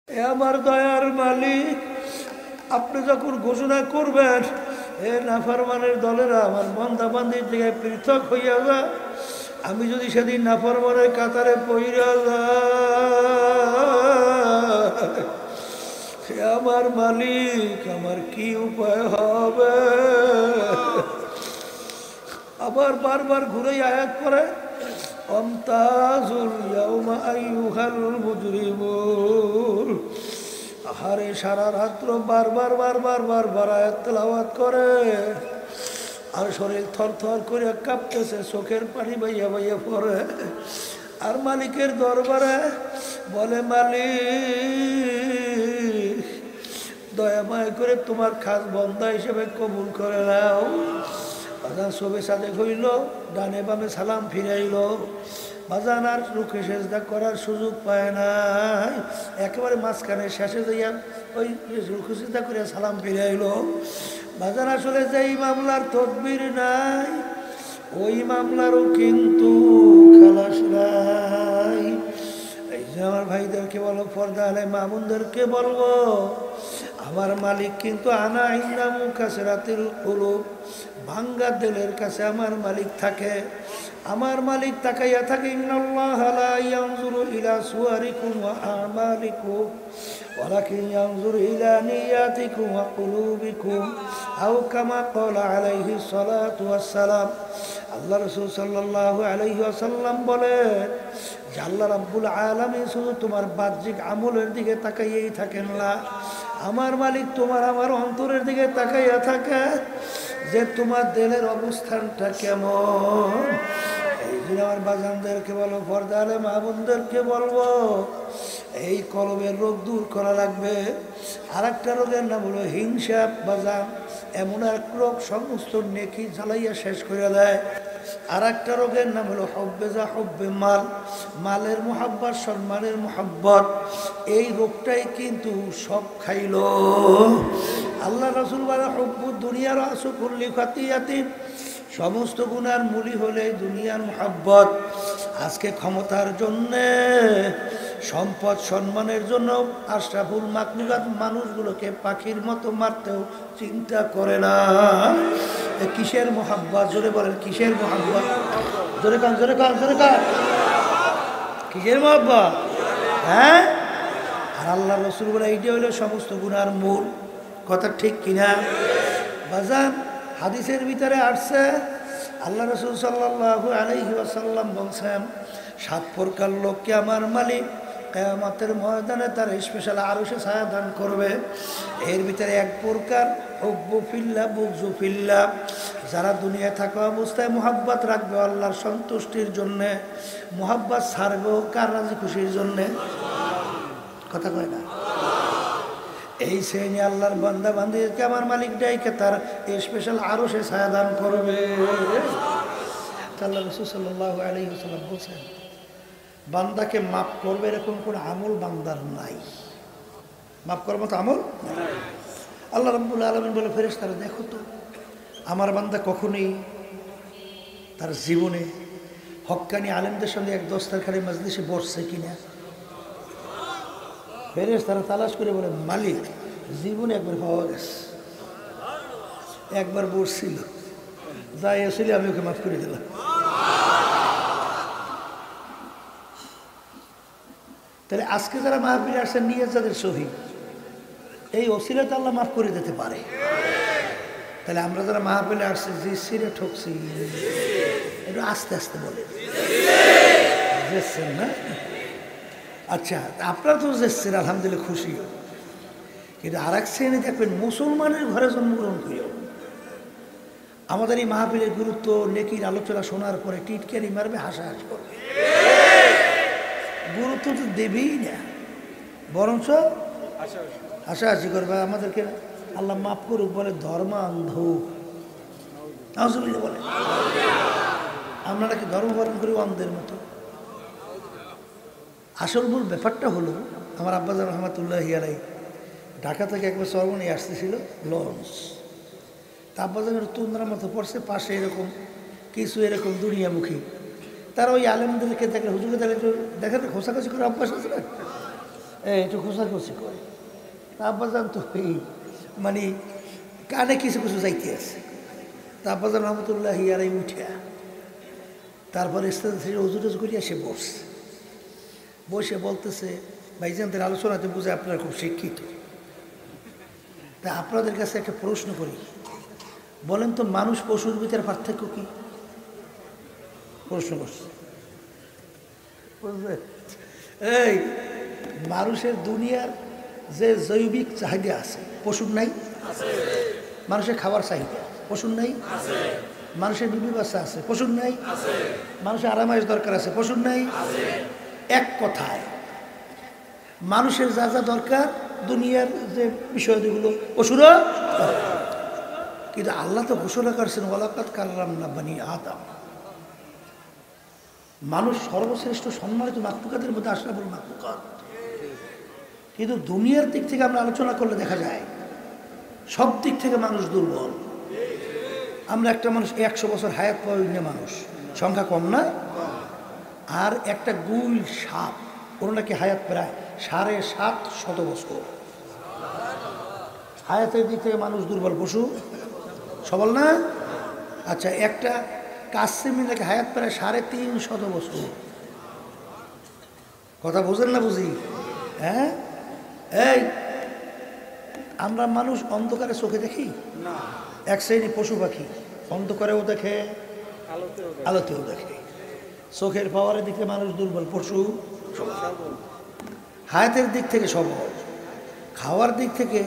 এ আমার দয়ার মালিক, আপনি যখন ঘোষণা করবেন এ নাফরমানের দলেরা আমার বান্দা বান্দির জায়গায় পৃথক হইয়া যা, আমি যদি সেদিন নাফরমানের কাতারে পইরা যাই, সে আমার মালিক, আমার কি উপায় হবে? আবার বারবার ঘুরে আয়াত করে অমতাজুল ইয়াউমা আইয়ুহাল মুজরিমুন। আহারে সারা রাত্র বারবার বারবার বারবার আয়াত তেলাওয়াত করে আর শরীর থরথর করে কাঁপতেছে, চোখের পানি বাইয়া বাইয়া পড়ে। আর মালিকের দরবারে বলে, মালিক দয়া মায়া করে তোমার খাস বন্দা হিসেবে কবুল করে নাও। বাজান সবে সাথে হইল, ডানে বামে সালাম ফিরাইল, বাজান আর রুখে সেজদা করার সুযোগ পায় নাই, একেবারে মাঝখানে শেষে যাইয়া ওই রুখে সেজদা করে সালাম ফিরাইল। বাজান আসলে যেই মামলার তদবির নাই ওই মামলারও কিন্তু খালাস নাই। এই যে আমার ভাইদেরকে বলো, পর্দা আলে মামুনদেরকে বলবো, আমার মালিক কিন্তু আনা ইন্দামু কাসরাতিল কুলুব, ভাঙ্গা দিলের কাছে আমার মালিক থাকে। আমার মালিক তাকাইয়া থাকে, ইন্নাল্লাহা লা ইয়ানজুরু ইলা সুওয়ারিকুম ওয়া আমালিকুম ওয়ালাকিন ইয়ানজুরু ইলা নিয়াতিকুম ওয়া কুলুবিকুম আও কামা ক্বালা আলাইহিস সালাতু ওয়াস সালাম। আল্লাহ রাসূল সাল্লাল্লাহু আলাইহি ওয়াসাল্লাম বলেন যে আল্লাহ রাব্বুল আলামিন শুধু তোমার বাহ্যিক আমলের দিকে তাকাইয়াই থাকেন না, আমার মালিক তোমার আমার অন্তরের দিকে তাকাইয়া থাকে যে তোমার দিলের অবস্থানটা কেমন। এই জন্য আমার বাজানদেরকে বলবো, পর্দা আলে মা বোনদেরকে বলবো, এই কলবের রোগ দূর করা লাগবে। আর একটা রোগের নাম হলো হিংসা। বাজান এমন এক রোগ সমস্ত নেকি জ্বালাইয়া শেষ করে দেয়। আর একটা রোগের নাম হলো হব্বে যা হব্বে মাল, মালের মোহাব্বত, সম্মানের মোহাব্বত। এই রোগটাই কিন্তু সব খাইল। আল্লাহ রাসূল বলে, হব্বুদ দুনিয়ার আসুকুল্লি খাতিয়াতিন, সমস্ত গুনার মূলই হলে দুনিয়ার মোহাব্বত। আজকে ক্ষমতার জন্যে, সম্পদ সম্মানের জন্য আশরাফুল মাখলুকাত মানুষগুলোকে পাখির মতো মারতেও চিন্তা করে না। কিসের মোহাব্বত? জোরে বলেন, কিসের মোহাব্বত? জোরে কান, জোরে কান, জোরে কান। কিসের মোহাব্বত? হ্যাঁ। আর আল্লাহ রাসূল বলে, এইটা হলো সমস্ত গুনার মূল। কথা ঠিক কিনা বাজান? হাদিসের ভিতরে আসছে, আল্লাহ রাসূল সাল্লাল্লাহু আলাইহি ওয়াসাল্লাম বলছেন, 7 প্রকার লোককে আমার মালিক কিয়ামতের ময়দানে তার স্পেশাল আরশে ছায়া দান করবে। এর ভিতরে 1 প্রকার হুব্বু ফিল্লাহ বুগযু ফিল্লাহ, যারা দুনিয়া থাকা অবস্থায় মোহাব্বত রাখবে আল্লাহর সন্তুষ্টির জন্যে, মোহাব্বত ছাড়বে কার রাজি খুশির জন্যে। কথা কয় না? এই শ্রেণী আল্লাহর বান্দা বান্দিদেরকে আমার মালিক ডাইকে তার স্পেশাল আরশে ছায়া দান করবে। আল্লাহ রাসূল সাল্লাল্লাহু আলাইহি ওয়াসাল্লাম বলেন, বান্দাকে মাফ করবে এরকম কোনো আমল বান্দার নাই। মাফ করার মতো আমল নাই। আল্লাহ রাব্বুল আলামিন বলে, ফেরেশতারা দেখো তো আমার বান্দা কখনোই তার জীবনে হক্কানি আলেমদের সঙ্গে এক দস্তারখানি মাজলিসে বসছে কিনা। ফেরেশতারা তালাশ করে বলে, মালিক জীবনে একবার পাওয়া গেছে, একবার বসছিল, যাই আসলে আমি ওকে মাফ করে দিলাম। তাহলে আজকে যারা মাহফিলে আসছেন নিয়ে যাদের সহি, এই ওসিলাতে আল্লাহ মাফ করে দিতে পারে। তাহলে আমরা যারা মাহফিলে আসছি যে সিরে ঠকছি, একটু আস্তে আস্তে বলে যেছেন না। আচ্ছা, আপনারা তো যেছেন আলহামদুলিল্লাহ, খুশি। কিন্তু আর এক শ্রেণী দেখবেন মুসলমানের ঘরে জন্মগ্রহণ করিও, আমাদের এই মাহফিলের গুরুত্ব নেকির আলোচনা শোনার পরে টিটকারি মারবে, হাসাহাসি করবে, গুরুত্ব তো দেবেই না, বরঞ্চ হাসাহাসি করবে। আমাদেরকে আল্লাহ মাফ করুক বলে ধর্মান্ধ বলে। আমরা নাকি ধর্ম পালন করি অন্ধের মতো। আসল মূল ব্যাপারটা হলো, আমার আব্বাজান রহমাতুল্লাহি আলাইহি ঢাকা থেকে একবার চরমনি আসতেছিল লঞ্চ, তা আব্বাজানের তুন্দ্রার মতো পড়ছে, পাশে এরকম কিছু এরকম দুনিয়ামুখী, তারা ওই আলেমদেরকে দেখলে হুজুরকে দেখলে একটু দেখাতে খোঁচাখোঁচি করে অভ্যাস আছে না, একটু খোঁচাখুচি করে। আব্বাজান তো এই মানে কানে কিছু কিছু যাইতে আছে। তা আব্বাজান রহমতুল্লাহ ইয়ারাই উঠিয়া তারপরে উজুটুজ করিয়া সে বসছে। বসে বলতেছে, ভাইজানদের আলোচনাতে বুঝে আপনারা খুব শিক্ষিত, তা আপনাদের কাছে একটা প্রশ্ন করি, বলেন তো মানুষ পশুর ভিতরে পার্থক্য কি? প্রশ্ন করছে। এই মানুষের দুনিয়ার যে জৈবিক চাহিদা আছে পশুর নাই? মানুষের খাবার চাহিদা পশুর নাই? মানুষের বিবি বাচ্চা আছে পশুর নাই? মানুষের আরামায়েশ দরকার আছে পশুর নাই? এক কথায় মানুষের যা যা দরকার দুনিয়ার যে বিষয়গুলো পশুরও। কিন্তু আল্লাহ তো ঘোষণা করছেন ওয়ালাকাদ কাররামনা বানি আদম, মানুষ সর্বশ্রেষ্ঠ সম্মানিত মাখলুকাতের মধ্যে আশরাফুল মাখলুকাত। কিন্তু দুনিয়ার দিক থেকে আমরা আলোচনা করলে দেখা যায় সব দিক থেকে মানুষ দুর্বল। আমরা একটা মানুষ 100 বছর হায়াত পাওয়া মানুষ সংখ্যা কম না? আর একটা গুল সাপ ওর নাকি হায়াত প্রায় 750 বছর। হায়াতের দিক থেকে মানুষ দুর্বল, পশু সবল না? আচ্ছা, একটা কাসিমি নাকি হায়াত প্রায় 350 বছর। কথা বুঝেন না? বুঝি? হ্যাঁ, এই আমরা মানুষ অন্ধকারে চোখে দেখি না। এক শ্রেণী পশু পাখি অন্ধকারেও দেখে আলোতেও দেখে। চোখের পাওয়ারের দিক থেকে মানুষ দুর্বল, পশু সবল। হায়াতের দিক থেকে সবল। খাওয়ার দিক থেকে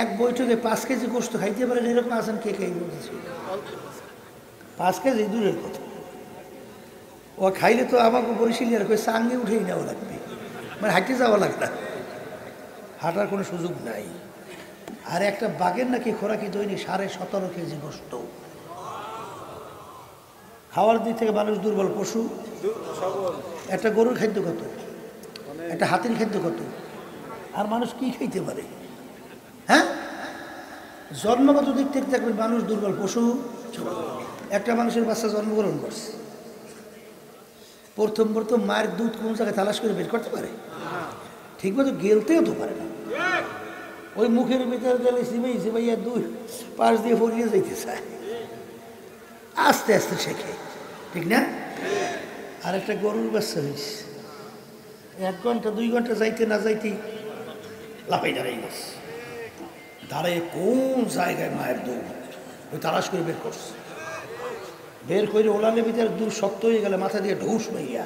এক বৈঠকে 5 কেজি গোস্ত খাইতে পারেন এরকম আছেন কে কে? বলতেছি 5 কেজি দূরের কথা, ও খাইলে তো আমাকে পরিশীলিয়ার সাঙ্গে উঠেই নেওয়া লাগবে, মানে হাঁটতে যাওয়া লাগবে, হাঁটার কোনো সুযোগ নাই। আর একটা বাঘের নাকি খোরাকি দৈনিক 17.5 কেজি গোস্ত। খাওয়ার দিক থেকে মানুষ দুর্বল, পশু একটা গরুর খাদ্য কত, একটা হাতির খাদ্য কত, আর মানুষ কি খাইতে পারে? হ্যাঁ, জন্মগত দিক থেকে থাকবে মানুষ দুর্বল, পশু। একটা মানুষের বাচ্চা জন্মগ্রহণ করছে, প্রথম মায়ের দুধ কোন জায়গায় তালাশ করে বের করতে পারে? ঠিক মতো গেলতেও তো পারে না। ওই মুখের ভিতরে গেলে সিবাইয়া দুধ পাশ দিয়ে ফরিয়ে যাইতে চায়, আস্তে আস্তে শেখে, ঠিক না? আর একটা গরুর বাচ্চা হয়েছে, 1 ঘন্টা 2 ঘন্টা যাইতে না যাইতেই লাফাই দাঁড়াই গেছে। দাঁড়ায় কোন জায়গায় মায়ের দুধ ওই তালাশ করে বের করছে। বের করে ওলানের ভিতরে দুধ শক্ত হয়ে গেলে মাথা দিয়ে ঢুস মাইয়া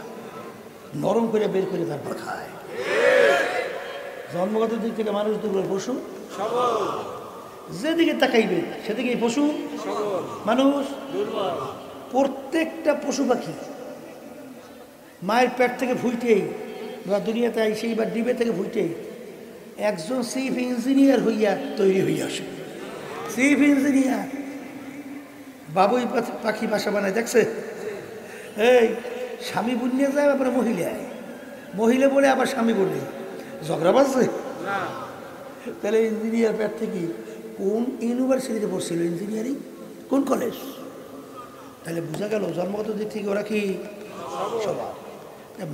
নরম করে বের করে তারপর খায়। জন্মগত দিক থেকে মানুষ দুর্বল, পশু যেদিকে তাকাইবে সেদিকে পশু মানুষ দুর্বল। প্রত্যেকটা পশু পাখি মায়ের পেট থেকে ফুইটেই বা দুনিয়াতে আইসেই বা ডিবে থেকে ফুইটেই একজন চিফ ইঞ্জিনিয়ার হইয়া তৈরি হইয়া আসে। চিফ ইঞ্জিনিয়ার বাবুই পাখি বাসা বানায়, দেখছে? এই স্বামী বুনিয়ে যায়, আবার মহিলা বলে আবার স্বামী বললে ঝগড়া বাজছে। তাহলে ইঞ্জিনিয়ার পেট থেকে কোন ইউনিভার্সিটিতে পড়ছিল? ইঞ্জিনিয়ারিং কোন কলেজ? তাহলে বোঝা গেল জন্মগত দিক থেকে ওরা কি সবার।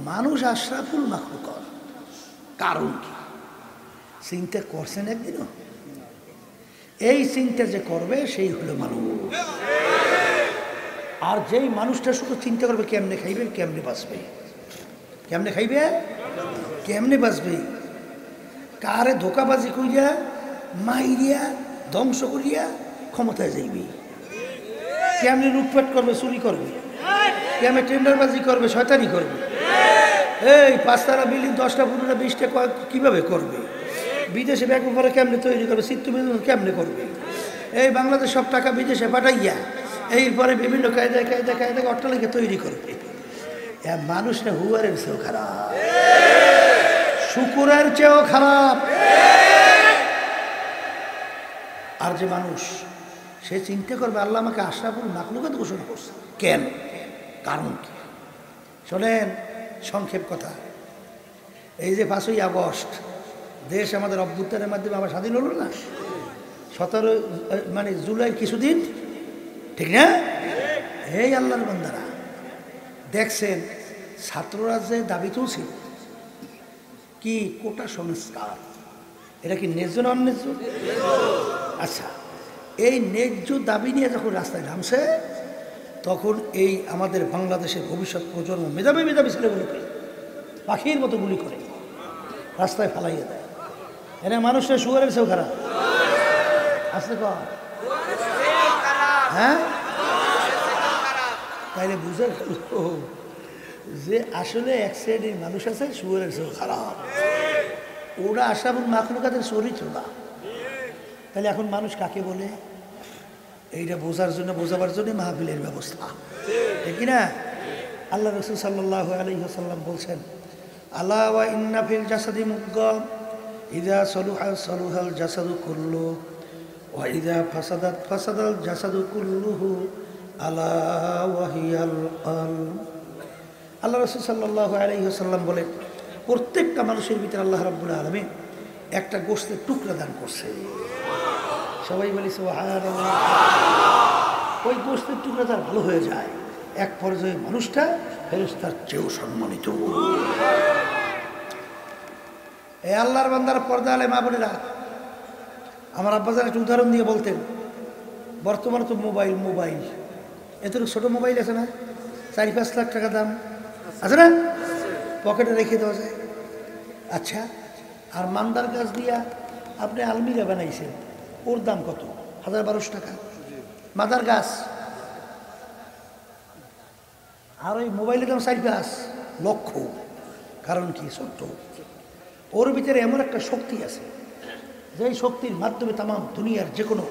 মানুষ আশরাফুল মাখলুকাত। কারণ কি? চিন্তা করছেন একদিনও? এই চিন্তা যে করবে সেই হলো মানুষ। আর যেই মানুষটা শুধু চিন্তা করবে কেমনে খাইবে, কেমনে বাঁচবে, কেমনে খাইবে, কেমনে বাঁচবে, কারে ধোকাবাজি করিয়া মাইরিয়া ধ্বংস করিয়া ক্ষমতায় যাইবে, কেমনে লুটপাট করবে, চুরি করবে, কেমনে টেন্ডারবাজি করবে, শয়তানি করবে, এই 5 বিল্ডিং 10টা 15টা 20টা কিভাবে করবে, বিদেশে ব্যাংক পরে কেমনে তৈরি করবে, চিত্ত কেমনে করবে, এই বাংলাদেশ সব টাকা বিদেশে পাঠাইয়া এরপরে বিভিন্ন কায়দায় অট্টালিকা তৈরি করবে। মানুষটা হুয়ারের চেয়েও খারাপ, শুকুরের চেয়েও খারাপ। আর যে মানুষ সে চিন্তা করবে আল্লাহ আমাকে আশরাফুল মাখলুকাত ঘোষণা করছে, কেন, কারণ কি? শোনেন, সংক্ষেপ কথা, এই যে 5ই আগস্ট দেশ আমাদের অভ্যুত্থানের মাধ্যমে আবার স্বাধীন হলো না, 17 মানে জুলাই কিছুদিন, ঠিক না? এই আল্লাহর বান্দারা দেখছেন ছাত্ররা যে দাবি তুলছিল কি কোটা সংস্কার, এটা কি ন্যায্য না অন্যায্য? আচ্ছা, এই ন্যায্য দাবি নিয়ে যখন রাস্তায় নামছে তখন এই আমাদের বাংলাদেশের ভবিষ্যৎ প্রজন্ম মেধাবী মেধাবী ছেলেগুলোকে পাখির মতো গুলি করে রাস্তায় ফালাইয়ে দেয়। এনে মানুষের শুয়ারের চেয়েও খারাপ আসলে কর, হ্যাঁ? তাইলে বুঝে গেল যে আসলে এক শ্রেণীর মানুষ আছে শুয়ারের চেয়েও খারাপ। ওরা আশরাফুল মাখলুকাতের চরিত্র না। তাহলে এখন মানুষ কাকে বলে? এইটা বোঝার জন্য, বোঝাবার জন্য মাহফিলের ব্যবস্থা, ঠিক না? আল্লাহ রাসূল সাল্লাল্লাহু আলাইহি ওয়াসাল্লাম বলছেন, আলা ওয়া ইন্না ফিল জাসাদি মুদগাহ ইযা সালুহা সালুহাল জাসাদু কুল্লু ওয়া ইযা ফাসাদাত ফাসাদাল জাসাদু কুল্লুহু আলা ওয়া হিয়াল কলব। আল্লাহ রাসূল সাল্লাল্লাহু আলাইহি ওয়াসাল্লাম বলেন, প্রত্যেকটা মানুষের ভিতরে আল্লাহ রাব্বুল আলামিন একটা গোশতের টুকরা দান করছে। সবাই বলি সুবহানাল্লাহ। ওই গোশতের টুকরা তার ভালো হয়ে যায়, এক পর্যায়ে মানুষটা ফেরেশতার চেয়েও সম্মানিত। এই আল্লাহর বান্দার পর্দা আলে মা বোনেরা, আমার আব্বাজান একটা উদাহরণ দিয়ে বলতেন, বর্তমানে তো মোবাইল এত ছোট মোবাইল আছে না, 4-5 লাখ টাকা দাম আছে না, পকেটে রেখে দেওয়া যায়। আচ্ছা, আর মান্দার গাছ দিয়া আপনি আলমিরা বানাইছেন, ওর দাম কত? 1000-1200 টাকা মাদার গাছ। আর ওই মোবাইলের দাম 4-5 লক্ষ। কারণ কি? ছোট্ট। ওর ভিতরে এমন একটা শক্তি আছে, যেই শক্তির মাধ্যমে তাম দুনিয়ার যে কোনো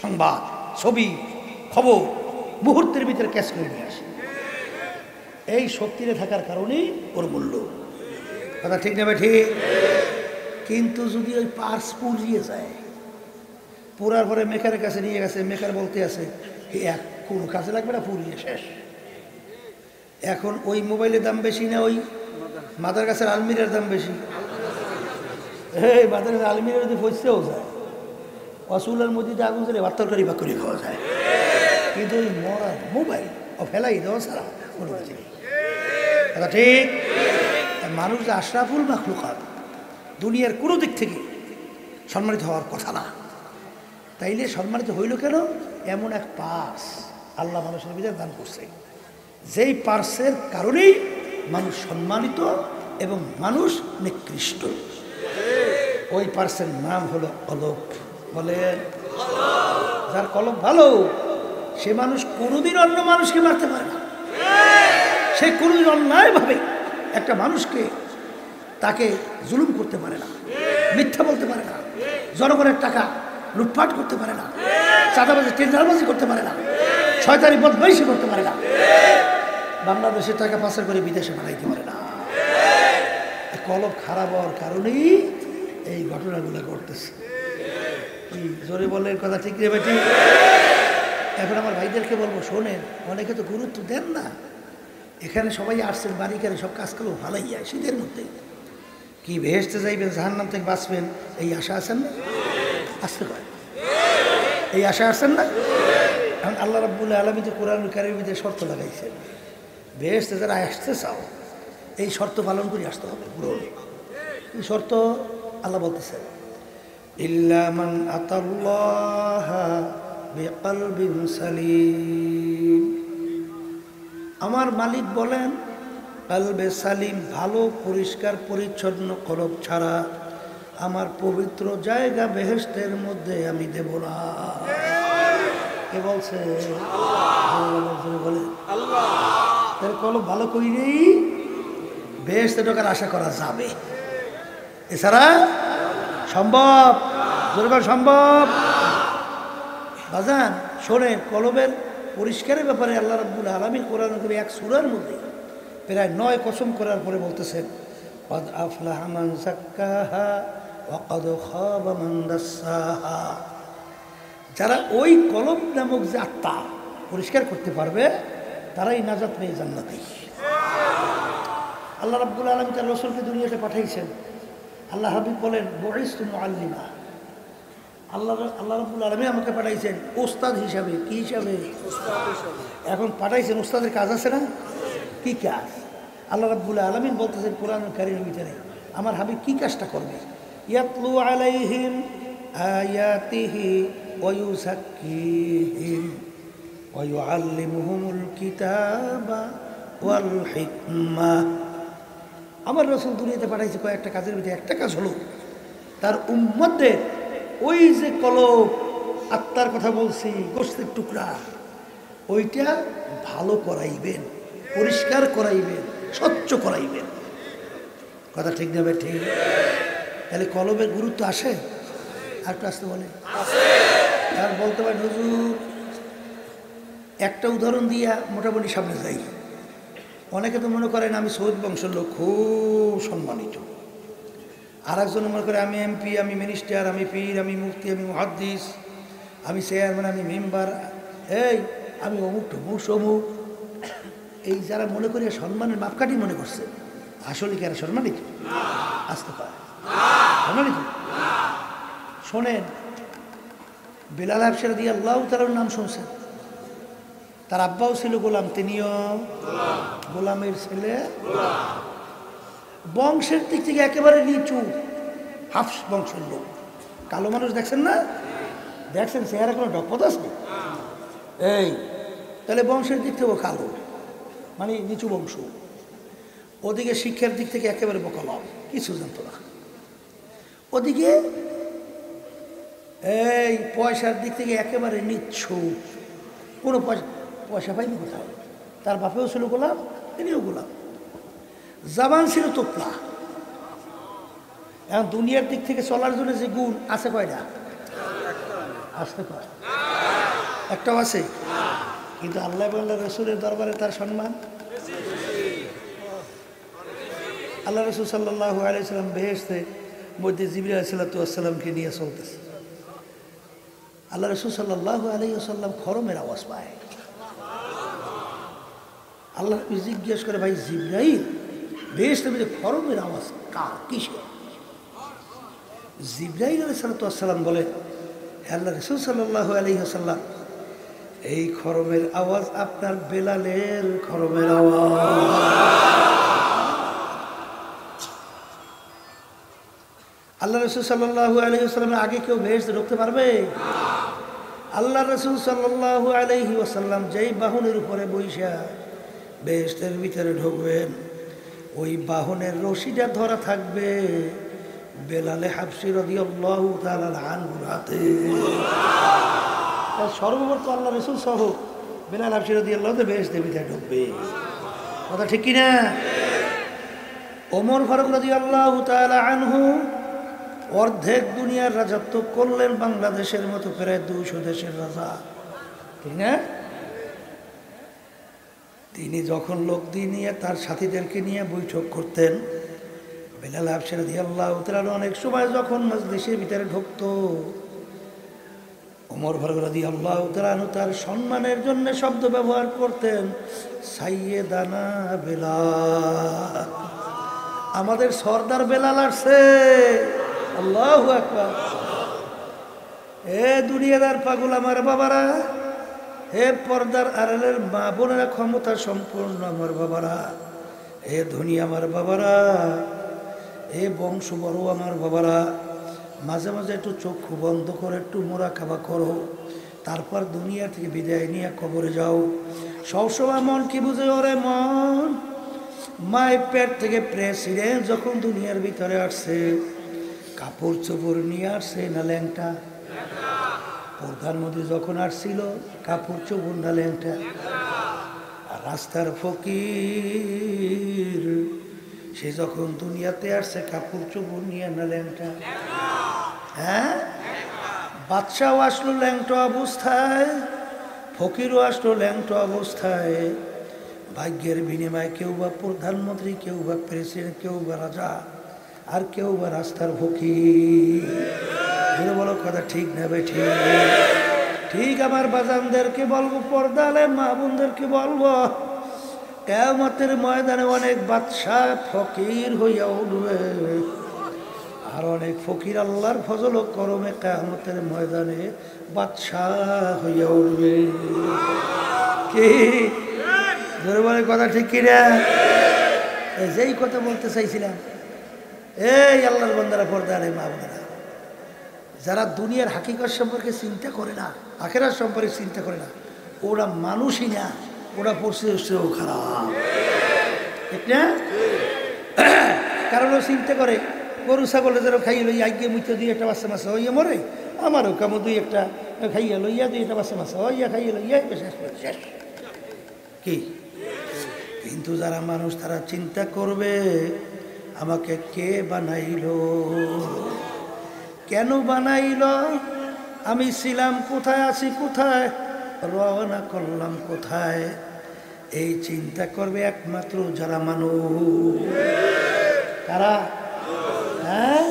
সংবাদ, ছবি, খবর মুহূর্তের ভিতরে ক্যাচ করে নিয়ে আসে। এই শক্তিতে থাকার কারণেই ওর মূল্য। কথা ঠিক নেবে? ঠিক। কিন্তু যদি ওই পার্স পুড়িয়ে যায়, পুরার পরে মেকারের কাছে নিয়ে গেছে, মেকার বলতে আছে এক কোনো কাজে লাগবে না, পুড়িয়ে শেষ। এখন ওই মোবাইলের দাম বেশি না ওই মাদার গাছের আলমিরার দাম বেশি? এই মাদার গাছের আলমিরা যদি ফসতেও যায়, অসুলের মধ্যে আগুন ছেড়ে ভাতরকারি বা করে খাওয়া যায়, কিন্তু ওই মরা মোবাইল ও ফেলাই দেওয়া ছাড়া কোনো কিছু নেই। কথা ঠিক। মানুষ যে আশরাফুল মাখলুকাত, দুনিয়ার কোনো দিক থেকে সম্মানিত হওয়ার কথা না, তাইলে সম্মানিত হইল কেন? এমন এক পার্স আল্লাহ মানুষের ভিতরে দান করছে, যেই পার্সের কারণেই মানুষ সম্মানিত এবং মানুষ নিকৃষ্ট। ওই পার্সের নাম হলো কলব। বলেন, যার কলব ভালো সে মানুষ কোনোদিন অন্য মানুষকে মারতে পারে না। সে কোনোদিন অন্যায়ভাবে একটা মানুষকে তাকে জুলুম করতে পারে না, মিথ্যা বলতে পারে না, জনগণের টাকা লুটপাট করতে পারে না, চাঁদাবাজি টেন্ডারবাজি করতে পারে না, শয়তানি বদমাইশি করতে পারে না, বাংলাদেশের টাকা পাচার করে বিদেশে পাঠাইতে পারে না। কলব খারাপ হওয়ার কারণেই এই ঘটনাগুলো ঘটতেছে। জোরে বলেন, কথা ঠিক রে বেটি? এখন আমার ভাইদেরকে বলবো, শোনেন, অনেকে তো গুরুত্ব দেন না। এখানে সবাই আসছেন, বাড়িকারে সব কাজ করলেও ভালোই যায়, শীতের মধ্যে কি ভেস্তে যাইবেন, জাহান্নাম থেকে বাঁচবেন, এই আশা আছেন না? আসতে পারে, এই আশা আছেন না? এখন আল্লাহ রাব্বুল আলামিন যে কোরআনুল কারীমের ভিতরে শর্ত লাগাইছেন, ভেস্তে যারা আসতে চাও এই শর্ত পালন করে আসতে হবে পুরো। এই শর্ত আল্লাহ বলতেছেন, ইল্লা মান আতাল্লাহ বিকলবিন সালিম। আমার মালিক বলেন, কলবে সালিম, ভালো পরিষ্কার পরিচ্ছন্ন কলব ছাড়া আমার পবিত্র জায়গা বেহেশতের মধ্যে আমি দেব না। কে বলছে? বলে আল্লাহ। তার কলব ভালো করিলেই বেহেশতে ঢোকার আশা করা যাবে, এছাড়া সম্ভব? জোরকার সম্ভব? বাজান শোনেন, কলবের পরিষ্কারের ব্যাপারে আল্লাহ রাব্বুল আলামিন কোরআন এক সূরার মধ্যে প্রায় 9 কসম করার পরে বলতেছেন, ক্বাদ আফলাহা মান যাক্কাহা ওয়া ক্বাদ খাবা মান দাসসাহা। যারা ওই কলব নামক যে আত্মা পরিষ্কার করতে পারবে তারাই নাজাত পেয়ে জান্নাতি। আল্লাহ রাব্বুল আলামিন তার রাসূলকে দুনিয়াতে পাঠাইছেন। আল্লাহ হাবিব বলেন, বুইসতু মুআল্লিমা। আল্লাহ রাব্বুল আলামিন আমাকে পাঠাইছেন ওস্তাদ হিসাবে। কি হিসাবে? এখন পাঠাইছেন, ওস্তাদের কাজ আছে না? কি কাজ? আল্লাহ রাব্বুল আলামিন বলতেছেন কোরআনুল কারীমের ভিতরে, আমার হাবিব কি কাজটা করবে? ইয়াতলু আলাইহিম আয়াতিহি ওয়া ইউযাক্কিহিম ওয়া ইউআল্লিমুহুমুল কিতাবা ওয়াল হিকমা। আমার রাসূল দুনিয়াতে পাঠাইছে কয়েকটা কাজের ভিতরে একটা কাজ হলো তার উম্মতদের ওই যে কলব আত্মার কথা বলছি, গোশতের টুকরা, ওইটা ভালো করাইবেন, পরিষ্কার করাইবেন, স্বচ্ছ করাইবেন। কথা ঠিক না? ঠিক। তাহলে কলবের গুরুত্ব আসে? আর একটু আসতে বলে আর বলতে পারেন হুজুর একটা উদাহরণ দিয়া মোটামুটি সামনে যাই। অনেকে তো মনে করেন আমি সৈয়দ বংশের লোক, খুব সম্মানিত। আর একজন মনে করে আমি এমপি, আমি মিনিস্টার, আমি পীর, আমি মুফতি, আমি মুহাদ্দিস, আমি চেয়ারম্যান, আমি মেম্বার, এই আমি অমুক টমুক সমুক। এই যারা মনে করি সম্মানের মাপকাঠি মনে করছে, আসলে কি আর সম্মানিত? আসতে পারে সম্মানিত? শোনেন, বেলাল হাবশী রাদিয়াল্লাহু তাআলার নাম শুনছেন? তার আব্বাও ছিল গোলাম, তিনিও গোলামের ছেলে। বংশের দিক থেকে একেবারে নিচু, হাফস বংশের লোক। কালো মানুষ দেখছেন না? দেখছেন চেহারা কোনো ডকপথ আছে? এই তাহলে বংশের দিক থেকেও কালো, মানে নিচু বংশ। ওদিকে শিক্ষার দিক থেকে একেবারে বকলম, কিছু জানতো না। ওদিকে এই পয়সার দিক থেকে একেবারে নিচ্ছু, কোনো পয়সা পাইনি কোথাও। তার বাপেও ছিল গোলাম, তিনিও গোলাম। জাবান ছিল তোতলা। এখন দুনিয়ার দিক থেকে চলার জন্য যে গুণ আছে কয়টা? আসতে কয় একটাও আছে। কিন্তু আল্লাহ আল্লাহ রসুলের দরবারে তার সম্মান। আল্লাহ রসুল সাল্লাল্লাহু আলাইহি ওয়াসাল্লাম বেহেশতে মধ্যে জিবরিল আলাইহিস সালামকে নিয়ে চলতেছে। আল্লাহ রসুল সাল্লাল্লাহু আলাইহি ওয়াসাল্লাম খরমের আওয়াজ পায়। আল্লাহ জিজ্ঞেস করে, ভাই জিবরাইল, বেহেশতের মধ্যে খরমের আওয়াজ কার, কিসের? জিবরাইল আলাইহিস সালাম বলে, আল্লাহ রসুল সাল্লাল্লাহু আলাইহি ওয়াসাল্লাম, এই খরমের আওয়াজ আপনার বেলালের খরমের আওয়াজ। আল্লাহ রসুল সাল্লাল্লাহু আলাইহি ওয়াসাল্লামের আগে কেউ বেহেশতে ঢুকতে পারবে? আল্লাহ রসুল সাল্লাল্লাহু আলাইহি ওয়াসাল্লাম যেই বাহনের উপরে বৈশা বেহেশতের ভিতরে ঢুকবেন, ওই বাহনের রশিটা ধরা থাকবে বেলালে হাবশী রাদিয়াল্লাহু তাআলা আনহুর হাতে। সর্বপ্রথম আল্লাহ রসুল সহ বেলাল হাবশী রাদিয়াল্লাহু তাআলা বেহেশতের ভিতরে ঢুকবে। কথা ঠিক কিনা? ওমর ফারুক রাদিয়াল্লাহু তাআলা আনহু অর্ধেক দুনিয়ার রাজত্ব করলেন, বাংলাদেশের মতো প্রায় 200 দেশের রাজা, ঠিক না? তিনি যখন লোক দিয়ে নিয়ে তার সাথীদেরকে নিয়ে বৈঠক করতেন, বেলাল হাবশী রাদিয়াল্লাহু তাআলা অনেক সময় যখন মজলিসের ভিতরে ঢুকতো, ওমর ফারুক রাদিয়াল্লাহু তাআলা তার সম্মানের জন্য শব্দ ব্যবহার করতেন, সাইয়েদানা বেলাল, আমাদের সর্দার বেলাল আসছে। আল্লাহু আকবার। এ দুনিয়াদার পাগল আমার বাবারা, হে পর্দার আড়ালের মা বোনেরা, ক্ষমতা সম্পূর্ণ আমার বাবারা, হে ধনী আমার বাবারা, হে বংশ বড় আমার বাবারা, মাঝে মাঝে একটু চক্ষু বন্ধ করে একটু মোরাকাবা করো, তারপর দুনিয়া থেকে বিদায় নিয়ে কবরে যাও। সবসময় মন কি বুঝে? ওরে মন, মায়ের পেট থেকে প্রেসিডেন্ট যখন দুনিয়ার ভিতরে আসছে, কাপড় চোপড় নিয়ে আসছে না ল্যাংটা? প্রধানমন্ত্রী যখন আসছিল, কাপড় চোপড় না ল্যাংটা? আর রাস্তার ফকির সে যখন দুনিয়াতে আসছে, কাপড় চোপড় নিয়ে না ল্যাংটা? হ্যাঁ, বাদশাও আসলো ল্যাংটা অবস্থায়, ফকিরও আসলো ল্যাংটা অবস্থায়। ভাগ্যের বিনিময়ে কেউ বা প্রধানমন্ত্রী, কেউ বা প্রেসিডেন্ট, কেউ বা রাজা, আর কেউ বা রাস্তার ফকির। বলো কথা ঠিক না ভাই? ঠিক ঠিক। আমার বাজানদেরকে বলবো, পর্দালে মা বোনদেরকে বলবো, কিয়ামতের ময়দানে অনেক বাদশা ফকির হইয়া উঠবে, আর অনেক ফকির আল্লাহর ফজল ও করমে কিয়ামতের ময়দানে বাদশা হইয়া উঠবে। কি ধরে বলে কথা ঠিক কিনা? যেই কথা বলতে চাইছিলাম, এই আল্লাহর বান্দারা, পর্দা আলে মা বোনেরা, যারা দুনিয়ার হাকিকত সম্পর্কে চিন্তা করে না, আখেরাত সম্পর্কে চিন্তা করে না, ওরা মানুষই না, ওরা পরিস্থিতিও খারাপ, ঠিক না? কারণ ও চিন্তা করে গরু ছাগলে যেন খাইয়ে লই আগে মুইতে দুই একটা বাচ্চা মাছ হইয়া মরে, আমারও কামো দুই একটা খাইয়া লইয়া দুই একটা বাচ্চা মাছ হইয়া খাইয়ে লইয়া শেষ কি। কিন্তু যারা মানুষ তারা চিন্তা করবে আমাকে কে বানাইল, কেন বানাইল, আমি ছিলাম কোথায়, আছি কোথায়, রওনা করলাম কোথায়। এই চিন্তা করবে একমাত্র যারা মানুষ। তারা হ্যাঁ,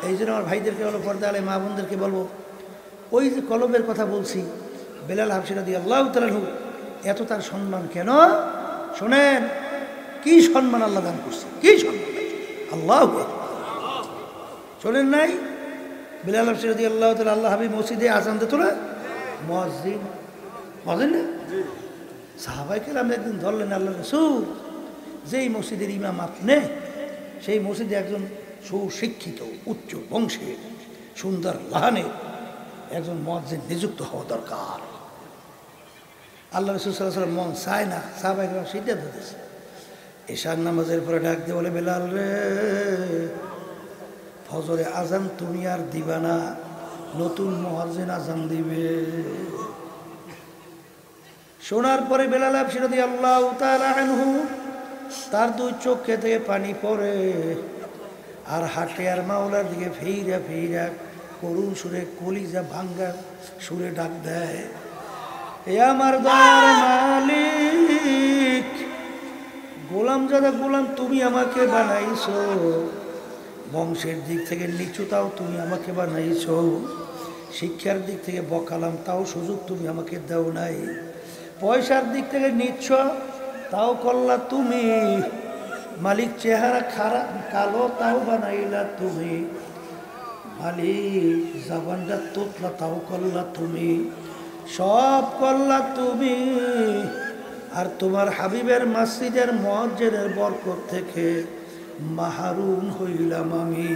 এই জন্য আমার ভাইদেরকে বলো, পর্দা আলে মা বোনদেরকে বলবো, ওই যে কলবের কথা বলছি, বেলাল হাবশী রাদিয়াল্লাহু তাআলা আনহু, এত তার সম্মান কেন? শোনেন কি সম্মান আল্লাহ দান করছে, কি সম্মান আল্লাহু আকবার। শোনেন নাই বেলাল হাবশী রাদিয়াল্লাহু তাআলা, আল্লাহ হাবিব মসজিদে আযান দিত না, মুয়াজ্জিন না, সাহাবায়ে কেরাম একদিন ধরলেন আল্লাহ রাসূল, যেই মসজিদের ইমাম আপনি, সেই মসজিদে একজন সুশিক্ষিত উচ্চ বংশে সুন্দর লাহানে একজন মুয়াজ্জিন নিযুক্ত হওয়া দরকার। আল্লাহ রাসূল সাল্লাল্লাহু আলাইহি ওয়াসাল্লাম মন চায় না, সাহাবায়ে কেরাম সিদ্ধান্ত দিয়েছে। এশার নামাজের পরে ডাক দিয়ে বলে, বেলাল রে, ফজরে আজান তুমি আর দিবা না, নতুন মুয়াজ্জিন আজান দিবে। শোনার পরে বেলাল হাবশী রাদিয়াল্লাহু তাআলা আনহু, তার দুই চোখে থেকে পানি পড়ে, আর হাটে আর মাওলার দিকে ফিরা ফিরা করুণ সুরে, কলিজা ভাঙ্গা সুরে ডাক দেয়, এ আমার দয়ার মালিক, গোলাম যারা গোলাম তুমি আমাকে বানাইছো, বংশের দিক থেকে নিচু তাও তুমি আমাকে বানাইছো, শিক্ষার দিক থেকে বকালাম তাও সুযোগ তুমি আমাকে দাও নাই, পয়সার দিক থেকে নিচ্ছ তাও করলা তুমি, মালিক চেহারা খারাপ কালো তাও বানাইলা তুমি, মালিক জাবানটা তোতলা তাও করলা তুমি, সব করলা তুমি। আর তোমার হাবিবের মসজিদের মুয়াজ্জিনের বরকত থেকে মাহরুম হইলাম আমি।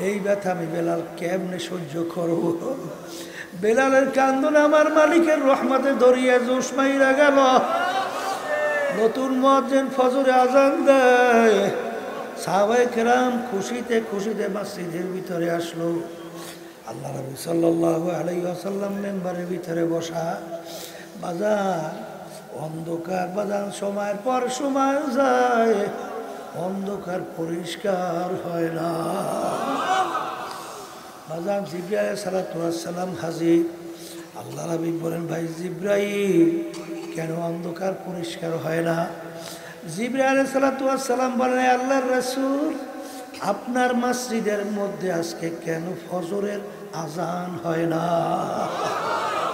এই ব্যথা আমি বেলাল কেমনে সহ্য করব? বেলালের কান্দন আমার মালিকের রহমতে দরিয়া জোশ মাইরা গেল। নতুন মুয়াজ্জিন ফজরে আজান দেয়, সাহাবায়ে কেরাম খুশিতে খুশিতে মসজিদের ভিতরে আসলো। আল্লাহ রাসূল সাল্লাল্লাহু আলাইহি ওয়াসাল্লাম মেম্বারের ভিতরে বসা। বাজার অন্ধকার, বাজার সময়ের পর সময় যায়, অন্ধকার পরিষ্কার হয় না। বাজার জিবরাইল আলাইহিস সালাতু ওয়াস সালাম হাজির। আল্লাহ হাবিব বলেন, ভাই জিবরাইল, কেন অন্ধকার পরিষ্কার হয় না? জিবরাইল আলাইহিস সালাতু ওয়াস সালাম বলেন, আল্লাহর রাসূল, আপনার মসজিদের মধ্যে আজকে কেন ফজরের আজান হয় না?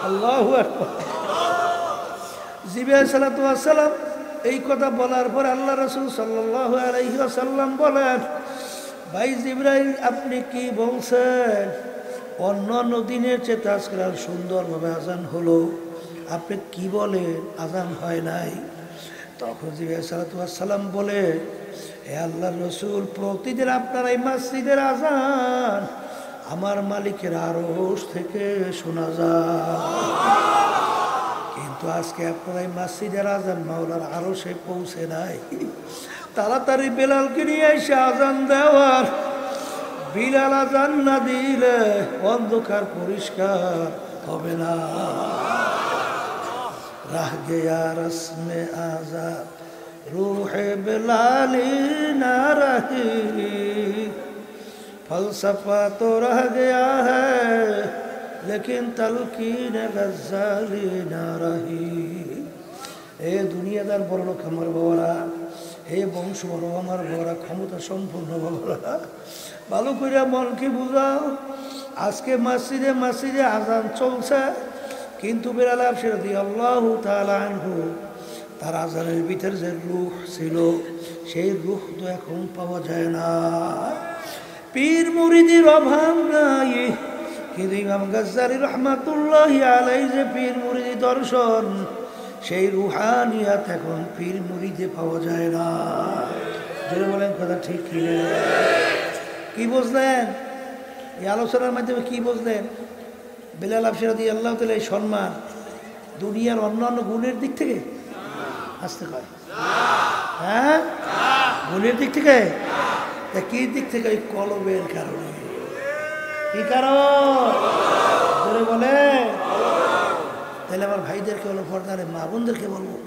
আল্লাহু আকবার। জিবরাইল আলাইহিস সালাতু ওয়াস সালাম এই কথা বলার পর আল্লাহ রাসূল সাল্লাল্লাহু আলাইহি ওয়াসাল্লাম বলেন, ভাই জিবরাইল, আপনি কি বলছেন? অন্য দিনের চেয়ে আজকে সুন্দরভাবে আজান হলো, আপনি কি বলেন আজান হয় নাই? তখন জিবরাইল সাল্লাল্লাহু আলাইহি ওয়াসাল্লাম বলে, হে আল্লাহর রাসূল, প্রতিদিন আপনার এই মসজিদের আজান আমার মালিকের আরশ থেকে শোনা যায়, কিন্তু আজকে আপনার এই মসজিদের আজান মাওলার আরশে পৌঁছে নাই। তাড়াতাড়ি বেলালকে নিয়ে এসে আজান দেওয়ার। বিলাল আজান না দিলে অন্ধকার পরিষ্কার হবে না। রাহ গয়া রসমে আজাদ রূহে বেলালি না রহি, ফলসফা তো রহ গয়া হ্যায় লেকিন তলকিন গজ্জালি না রহি। এ দুনিয়াদার বড়লোক আমার বাবারা, হে বংশ বড় আমার বাবারা, ক্ষমতা সম্পূর্ণ বাবারা, ভালো করে মনকে বুঝাও। আজকে মসজিদে মসজিদে আজান চলছে, কিন্তু বেলাল হাবশী রাদিয়াল্লাহু তাআলা আনহু, তার আজানের ভিতরে যে রূহ ছিল, সেই রূহ তো এখন পাওয়া যায় না। পীর মুরিদির অভাব নাই, কিন্তু ইমাম গজ্জালী রহমাতুল্লাহি আলাইহি যে পীর মুরিদি দর্শন, সেই রুহানিয়াত এখন পীর মুরিদে পাওয়া যায় না। জোরে বলেন কথা ঠিক কি না? কি বুঝলেন এই আলোচনার মাধ্যমে? কি বুঝলেন? বেলাল আবশারী রাদিয়াল্লাহু তাআলা এই সম্মান দুনিয়ার অন্যান্য গুণের দিক থেকে আসতে পারে? হ্যাঁ, গুণের দিক থেকে। তা কি দিক থেকে? ওই কলবের কারণে। কি কারণ? ধরে বলে। তাহলে আমার ভাইদেরকে বলো, পর্দারে মা বোনদেরকে বলবো,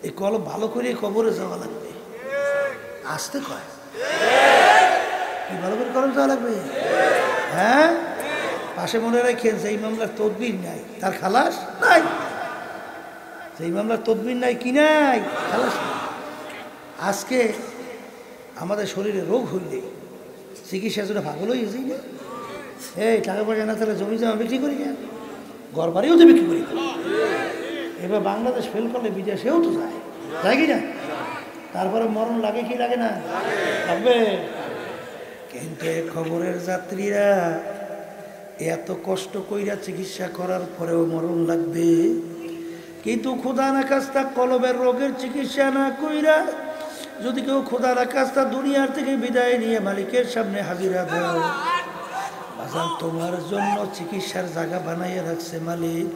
এই কলব ভালো করে কবরে যাওয়া লাগবে। আসতে কয় কি ভালো করে কলব যাওয়া লাগবে? হ্যাঁ, পাশে মনে রাখেন যেই মামলার তদবির নাই তার খালাস নাই। যেই মামলার তদবির নাই কি নাই, খালাস নাই। আজকে আমাদের শরীরে রোগ হইলে চিকিৎসার জন্য পাগল হয়ে যাই না? এই টাকা পয়সা না তাহলে জমি জমা বিক্রি করি না, ঘর বাড়িও তো বিক্রি করি। এবার বাংলাদেশ ফেল করলে বিদেশেও তো যায়, যায় কি না? তারপরে মরণ লাগে কি লাগে না? লাগবে। কিন্তু খবরের যাত্রীরা এত কষ্ট কইরা চিকিৎসা করার পরেও মরণ লাগবে। কিন্তু খোদা না খাস্তা কলবের রোগের চিকিৎসা না কইরা যদি কেউ খোদা না খাস্তা দুনিয়ার থেকে বিদায় নিয়ে মালিকের সামনে হাজিরা দাও, বাজান তোমার জন্য চিকিৎসার জায়গা বানাইয়া রাখছে মালিক,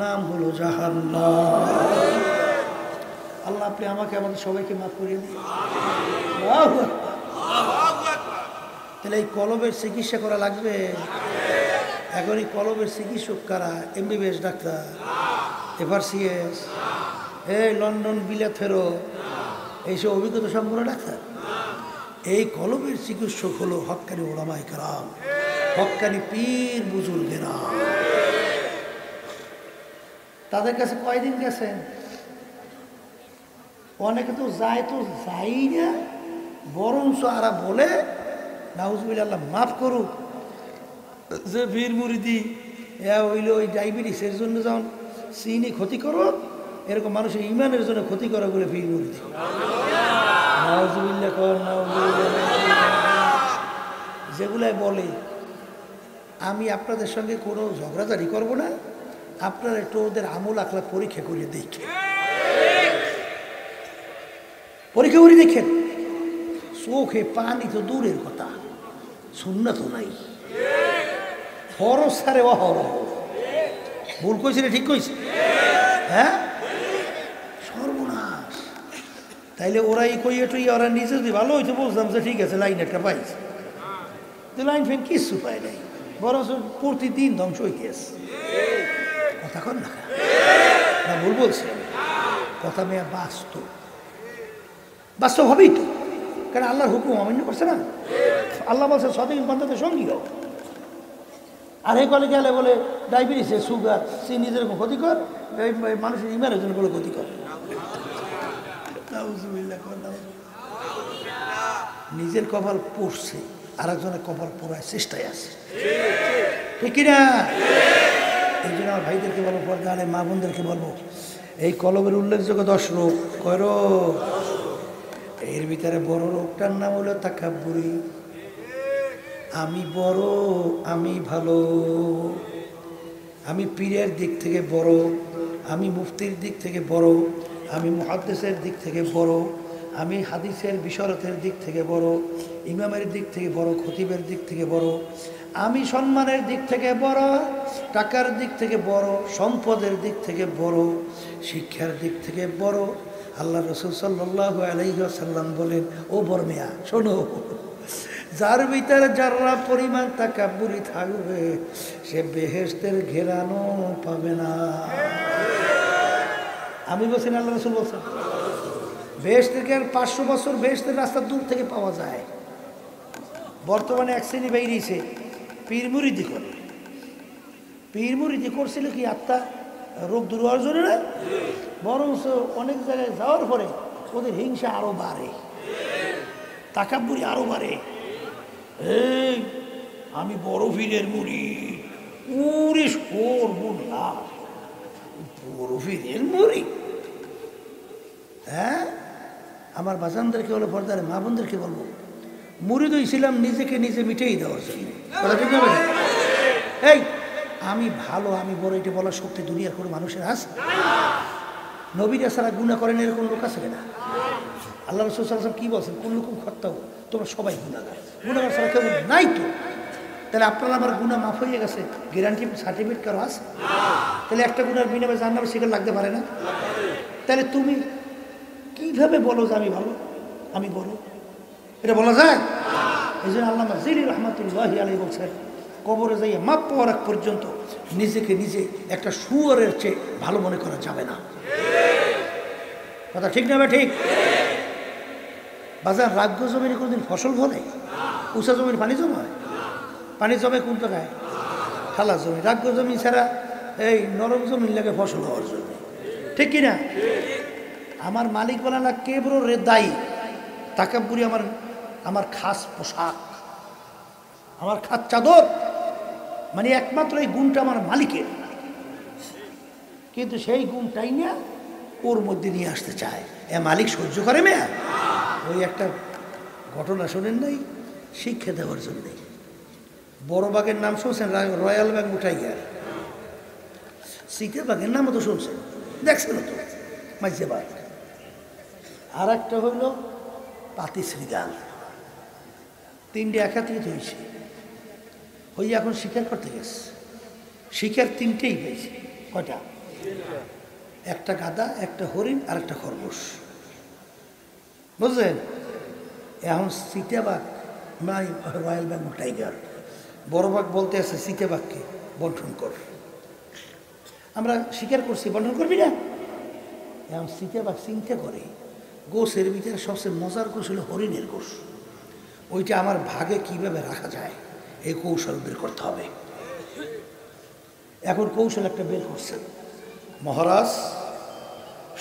নাম হলো জাহান্নাম। আল্লাহ আপনি আমাকে আমাদের সবাইকে মাফ করিয়ে দিন। তাহলে এই কলবের চিকিৎসা করা লাগবে। এখন এই কলবের চিকিৎসক কারা? এমবিবিএস ডাক্তার, FRCS, এই লন্ডন বিলাত ফেরত এইসব অভিজ্ঞতা সম্পন্ন ডাক্তার। এই কলবের চিকিৎসক হলো হক্কানি ওলামায়ে কেরাম, হক্কানি পীর বুজুর্গেরা। তাদের কাছে কয়দিন গেছেন? অনেকে তো যায়, তো যাই না, বরঞ্চ আরা বলে নাউজুবিল্লাহ, আল্লাহ মাফ করুক, যে বীর মুরিদি হইল ওই ডায়াবেটিসের জন্য যখন চিনি ক্ষতি করো, এরকম মানুষের ইমানের জন্য ক্ষতি করা বলে বীর মুরিদি। নাউজুবিল্লাহ কর, যেগুলাই বলে। আমি আপনাদের সঙ্গে কোনো ঝগড়াঝাড়ি করবো না, আপনারা একটু ওদের আমল আখলা পরীক্ষা করে দেখেন, পরীক্ষা করে দেখেন। চোখে পানি তো দূরের কথা, সুন্নাত তো নাই, ফরজ সারে অহরহ। ভুল কইছে ঠিক কইছে? হ্যাঁ, সর্বনাশ। তাইলে ওরাই কইয়ে টইয়ে ওরা নিজে যদি ভালো হইতে বলতাম যে ঠিক আছে লাইন একটা পাইছে, তো লাইন ফেন কিচ্ছু পায় নাই, বরং প্রতিদিন ধ্বংস হইতেছে। কথা কর না, না ভুল বলছে? কথা মেয়ে বাস্তব, বাস্তব হবেই তো, কারণ আল্লাহর হুকুম অমান্য করছে না। আল্লাহ বলছে সঠিক বান্দাদের সঙ্গী হোক। আর এই কলে গেলে বলে ডায়াবেটিস, সুগার, চিনি যেরকম ক্ষতিকর, মানুষের ইমানের জন্য বলে ক্ষতিকর। নিজের কপাল পড়ছে, আর একজনের কপাল পড়ার চেষ্টায় আছে, ঠিক কিনা? এই জন্য আমার ভাইদেরকে বলবো, পর্দারে মা বোনদেরকে বলবো, এই কলবের উল্লেখযোগ্য 10 রোগ। কয় রোগ? এর ভিতরে বড় রোগটার নাম হলো তাকাব্বুরি। আমি বড়, আমি ভালো, আমি পীরের দিক থেকে বড়, আমি মুফতির দিক থেকে বড়, আমি মুহাদ্দিসের দিক থেকে বড়, আমি হাদিসের বিশরতের দিক থেকে বড়, ইমামের দিক থেকে বড়, খতিবের দিক থেকে বড়, আমি সম্মানের দিক থেকে বড়, টাকার দিক থেকে বড়, সম্পদের দিক থেকে বড়, শিক্ষার দিক থেকে বড়। আল্লাহ রাসূল সাল্লাল্লাহু আলাইহি ওয়াসাল্লাম বলেন, ও বড় মিয়া শোনো, যার ভিতরে যারা পরিমাণ তাকাব্বুরি থাকবে সে বেহেশতের ঘেরানো পাবে না। আমি বলছি না, আল্লাহ রাসূল বলছেন। বেহেশত থেকে 500 বছর বেহেশতের রাস্তা দূর থেকে পাওয়া যায়। বর্তমানে এক শ্রেণী বেরিয়েছে, পীর মুরিদি করে। পীর মুরিদি করছিল কি আত্মা রোগ দূর হওয়ার জন্য না, বরঞ্চ অনেক জায়গায় যাওয়ার পরে ওদের হিংসা আরো বাড়ে, তাকাব্বুরি আরো বাড়ে। এই আমি বড় পীরের মুরিদ, উরে সর্বনা, বড় পীরের মুরিদ। হ্যাঁ, আমার বাজানদেরকে বলবো, পর্দারে মা বোনদেরকে বলবো, মুরিদ হইছিলাম নিজেকে নিজে মিটেই দেওয়ার জন্য। এই আমি ভালো, আমি বড়, এটা বলার শক্তি দুনিয়ার কোনো মানুষের আছে? নবীরা সারা গুনাহ করেন এরকম লোক আছে কিনা? আল্লাহ রাসূল সাল্লাল্লাহু আলাইহি ওয়াসাল্লাম কি বলছেন, কুল্লুকুম খাত্তাউ, তোমরা সবাই গুনাহগার, গুনাহগার ছাড়া কেউ নাই তো। তাহলে আপনার আমার গুনাহ মাফ হয়ে গেছে, গ্যারান্টি সার্টিফিকেট কারো আছে? তাহলে একটা গুনার বিনিময়ে জাহান্নামে শিকার লাগতে পারে না? তাহলে তুমি কিভাবে বলো যে আমি ভালো, আমি বড়? এটা বলা যায়? এই জন্য আল্লামা জিলি রহমাতুল্লাহি আলাইহি বলছেন, কবরে যাইয়ে মাপ পাওয়ার আগ পর্যন্ত নিজেকে নিজে একটা শুয়োরের চেয়ে ভালো মনে করা যাবে না। কথা ঠিক না? ঠিক। বাজার রাজ্য জমিনে কোনোদিন ফসল ফলে? উঁচা জমির পানি জমায়? পানি জমে কোন জায়গায়? খালা জমি। রাজ্য জমি ছাড়া এই নরম জমিন লাগে ফসল হওয়ার জন্য, ঠিক কিনা? আমার মালিক বলে না কে বড় রে দায়ী, তাকাব্বুরি আমার খাস পোশাক, আমার খাস চাদর, মানে একমাত্র এই গুণটা আমার মালিকের, কিন্তু সেই গুণটাই না ওর মধ্যে নিয়ে আসতে চায়। এ মালিক সহ্য করে মেয়া? ওই একটা ঘটনা শোনেন নাই, শিক্ষা দেওয়ার জন্যে। বড় বাঘের নাম শুনছেন? রয়্যাল বাঘ উঠাই গেল। চিতাবাঘের নামও তো শুনছেন, দেখছেন তো, মাইজে বাঘ। আর একটা হইল পাতি শ্রীগাল। তিনটে একাত্রিত হয়েছে, হইয়া এখন শিকার করতে গেছে। শিকার তিনটেই পেয়েছে। কয়টা? একটা গাধা, একটা হরিণ আর একটা খরগোশ, বুঝলেন? এখন চিতাবাঘ নাই, রয়্যাল বেঙ্গল টাইগার। বড় বাঘ বলতে আছে চিতাবাঘকে বন্টন কর, আমরা শিকার করছি, বন্টন করবি না? এখন চিতাবাঘ চিন্তা করে গোশের ভিতরে সবচেয়ে মজার গোশ হলো হরিণের গোশ, ওইটা আমার ভাগে কিভাবে রাখা যায় এই কৌশল বের করতে হবে। এখন কৌশল একটা বের করছেন মহারাজ,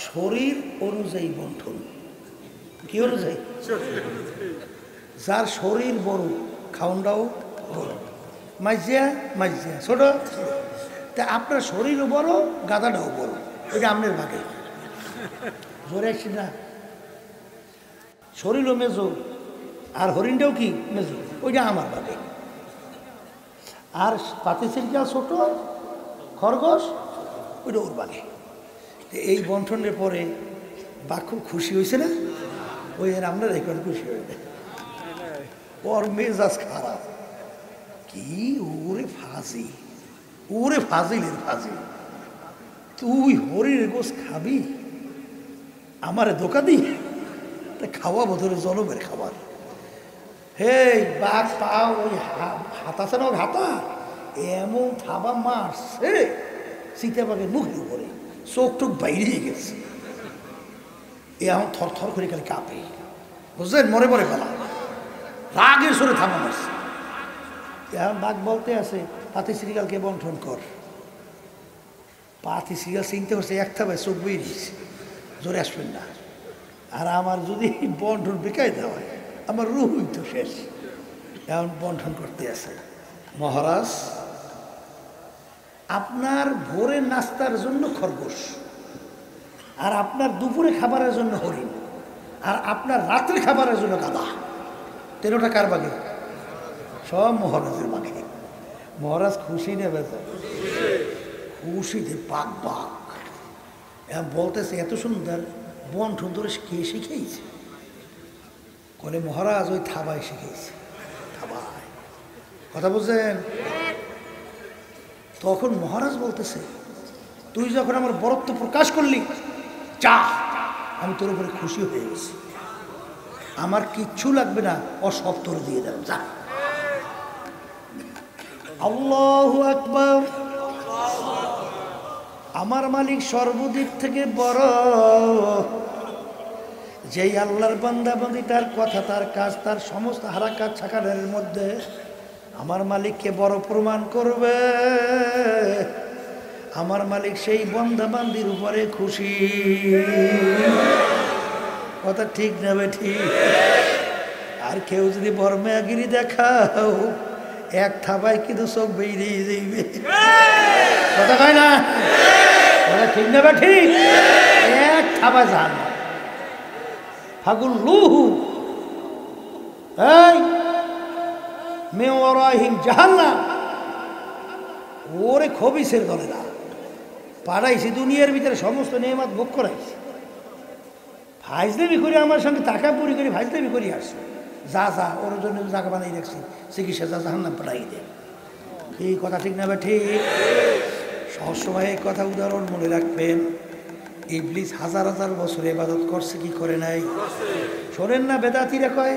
শরীর অনুযায়ী বন্টন। কি অনুযায়ী? যার শরীর বড় খাউন্ডাও বড়, মাইজিয়া মাইজিয়া ছোট। তা আপনার শরীরও বড়, গাদাটাও বড়, ওইটা আপনার ভাগে। জোরে আসছি না? শরীরও মেজো আর হরিণটাও কি মেজো, ওইটা আমার ভাগে। আর পাতিচিরকা ছোট, খরগোশ ওইটা ওর ভাগে। এই বন্টনের পরে বাঘ খুব খুশি হয়েছে না? ওই আর আপনার এখন খুশি হয়ে যায়, ওর মেজাজ খারাপ। কি ওরে ফাজি, ওরে ফাজিলের ফাজিল, তুই হরিণের গোশ খাবি, আমারে ধোকা দি? তা খাওয়া বোধহয় জনমের খাবার। হে বাঘ পাও, ওই হাতা আছে না, ওর হাতা এমন থাবা মারছে চিতাবাঘের মুখের উপরে, চোখ টোক বাইরে গেছে। এ এখন থর থর করে খালি কাঁপে, বুঝলেন? মরে মরে ফেলা, রাগের সরে থামা মারছে। এখন বাঘ বলতে আছে পাতি শ্রীগালকে বন্টন কর। পাতি শ্রীগাল চিনতে হচ্ছে এক থাবায় চোখ বই দিয়েছে, জোরে আসবেন না। আর আমার যদি বন্টন বেকায় দেওয়া হয়, আমার রুহই তো শেষ। এখন বন্টন করতে আছে। মহারাজ, আপনার ভোরের নাস্তার জন্য খরগোশ, আর আপনার দুপুরে খাবারের জন্য হরিণ, আর আপনার রাত্রে খাবারের জন্য গাধা। তেরোটা কার বাগে? সব মহারাজের বাগে। মহারাজ খুশি নেবে, খুশিতে পাক পাক। বলতেছে এত সুন্দর বন্টন ধরে কে শিখেছে? বলে মহারাজ ওই থাবায় শিখেছে, থাবায়। কথা বুঝছেন? তখন মহারাজ বলতেছে, তুই যখন আমার বরত্ব প্রকাশ করলি, চা, আমি তোর উপরে খুশি হয়ে গেছি, আমার কিচ্ছু লাগবে না, অসব তোর দিয়ে দিলাম, যা। আল্লাহু আকবার। আমার মালিক সর্বদিক থেকে বড়। যেই আল্লাহর বান্দা বান্দি তার কথা, তার কাজ, তার সমস্ত হারাকাত ছাকারের মধ্যে আমার মালিককে বড় প্রমাণ করবে, আমার মালিক সেই বান্দা বান্দির উপরে খুশি। কথা ঠিক নেবে? ঠিক। আর কেউ যদি বর্মাগিরি দেখাও, এক থাবায় কিন্তু চোখ বেরিয়ে যাইবে। কথা কয় না? কথা ঠিক নেবে? ঠিক। এক থাবা যান ফাগুল লুহু, এই মেওয়ারাহিম জাহান্নাম, ওরে খবিসের দলেরা পাড়াইছি দুনিয়ার ভিতরে সমস্ত নেয়ামত ভোগ করাইছি, ফাইজলামি করে আমার সঙ্গে টাকা পুরি করে ফাইজলামি করে আসছে। যা যা ওর জন্য জায়গা বানাই রাখছি, চিকিৎসা যা জাহান্নাম পাঠাই দে। এই কথা ঠিক না? ঠিক। সবসময় এই কথা উদাহরণ মনে রাখবেন। ইবলিস হাজার হাজার বছর ইবাদত করছে কি করে নাই? শোনেন না, বেদাতিরা কয়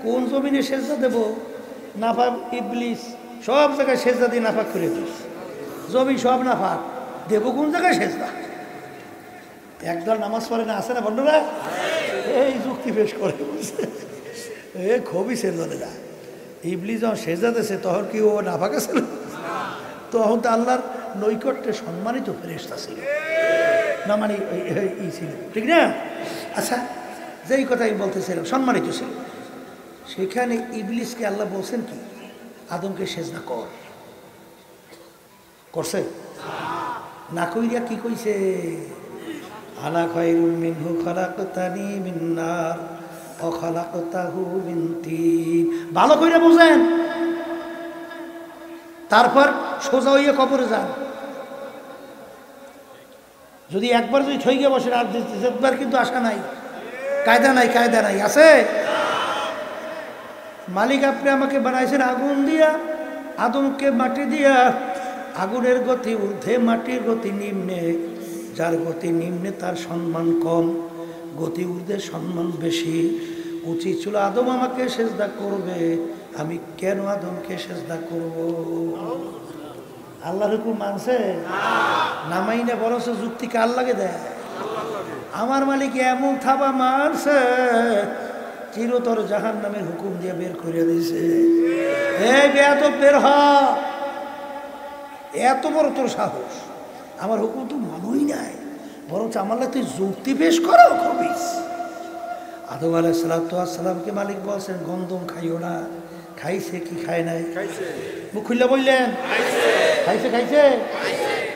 কোন জমিনে সেজদা দেব? নাফাক ইবলিস সব জায়গায় সেজদা দিয়ে নাফাক করে দিচ্ছে। জমি সব নাফাক, দেব কোন জায়গায় সেজদা? একদল নামাজ পড়ে না, আছে না বন্ধুরা? এই যুক্তি পেশ করে বলছে এ খুবই সেজদা। ইবলিস যখন সেজদা দিয়েছে তখন কি ও নাফাক আছে? তখন তো আল্লাহর নৈকট্যে সম্মানিত ফেরেশতা ছিল না, মানে ই ছিল, ঠিক না? আচ্ছা, যেই কথা আমি বলতেছিলাম, সম্মানিত ছিল। সেখানে ইবলিসকে আল্লাহ বলছেন কি, আদমকে সেজদা কর, করছে না? কইরা কি কইছে? আনা খায়রুম মিনহু খালাকতানি মিন নার ওয়া খালাকতাহু মিন তিন। ভালো কইরা বুঝেন, তারপর সোজা হইয়া কবরে যান। যদি একবার যদি ছই গিয়ে বসেন আর দ্বিতীয়বার কিন্তু আশা নাই, কায়দা নাই, কায়দা নাই। আছে মালিক আপনি আমাকে বানাইছেন আগুন দিয়া, আদমকে মাটি দিয়া। আগুনের গতি ঊর্ধ্বে, মাটির গতি নিম্নে। যার গতি নিম্নে তার সম্মান কম, গতি ঊর্ধ্বে সম্মান বেশি। উচিত ছিল আদম আমাকে সেজদা করবে, আমি কেন আদমকে সেজদা করব? আল্লাহর হুকুম মানছে না? মাইনে বরঞ্চ যুক্তি কার লাগে দেয়? আমার মালিক এমন থাবা মারছে, চিরতর জাহান্নামের হুকুম দিয়ে বের করে দিয়েছে। এই বেয়াদব বের হ, এত বড় তোর সাহস, আমার হুকুম তো মানই নাই, বরঞ্চ আমার তুই যুক্তি পেশ করো খবিস। আদম আলাইহিসসালামকে মালিক বলছেন গন্ধম খাইও না। খাইছে কি খায় নাই? মুখ খুললে বললেন খাইছে, খাইছে।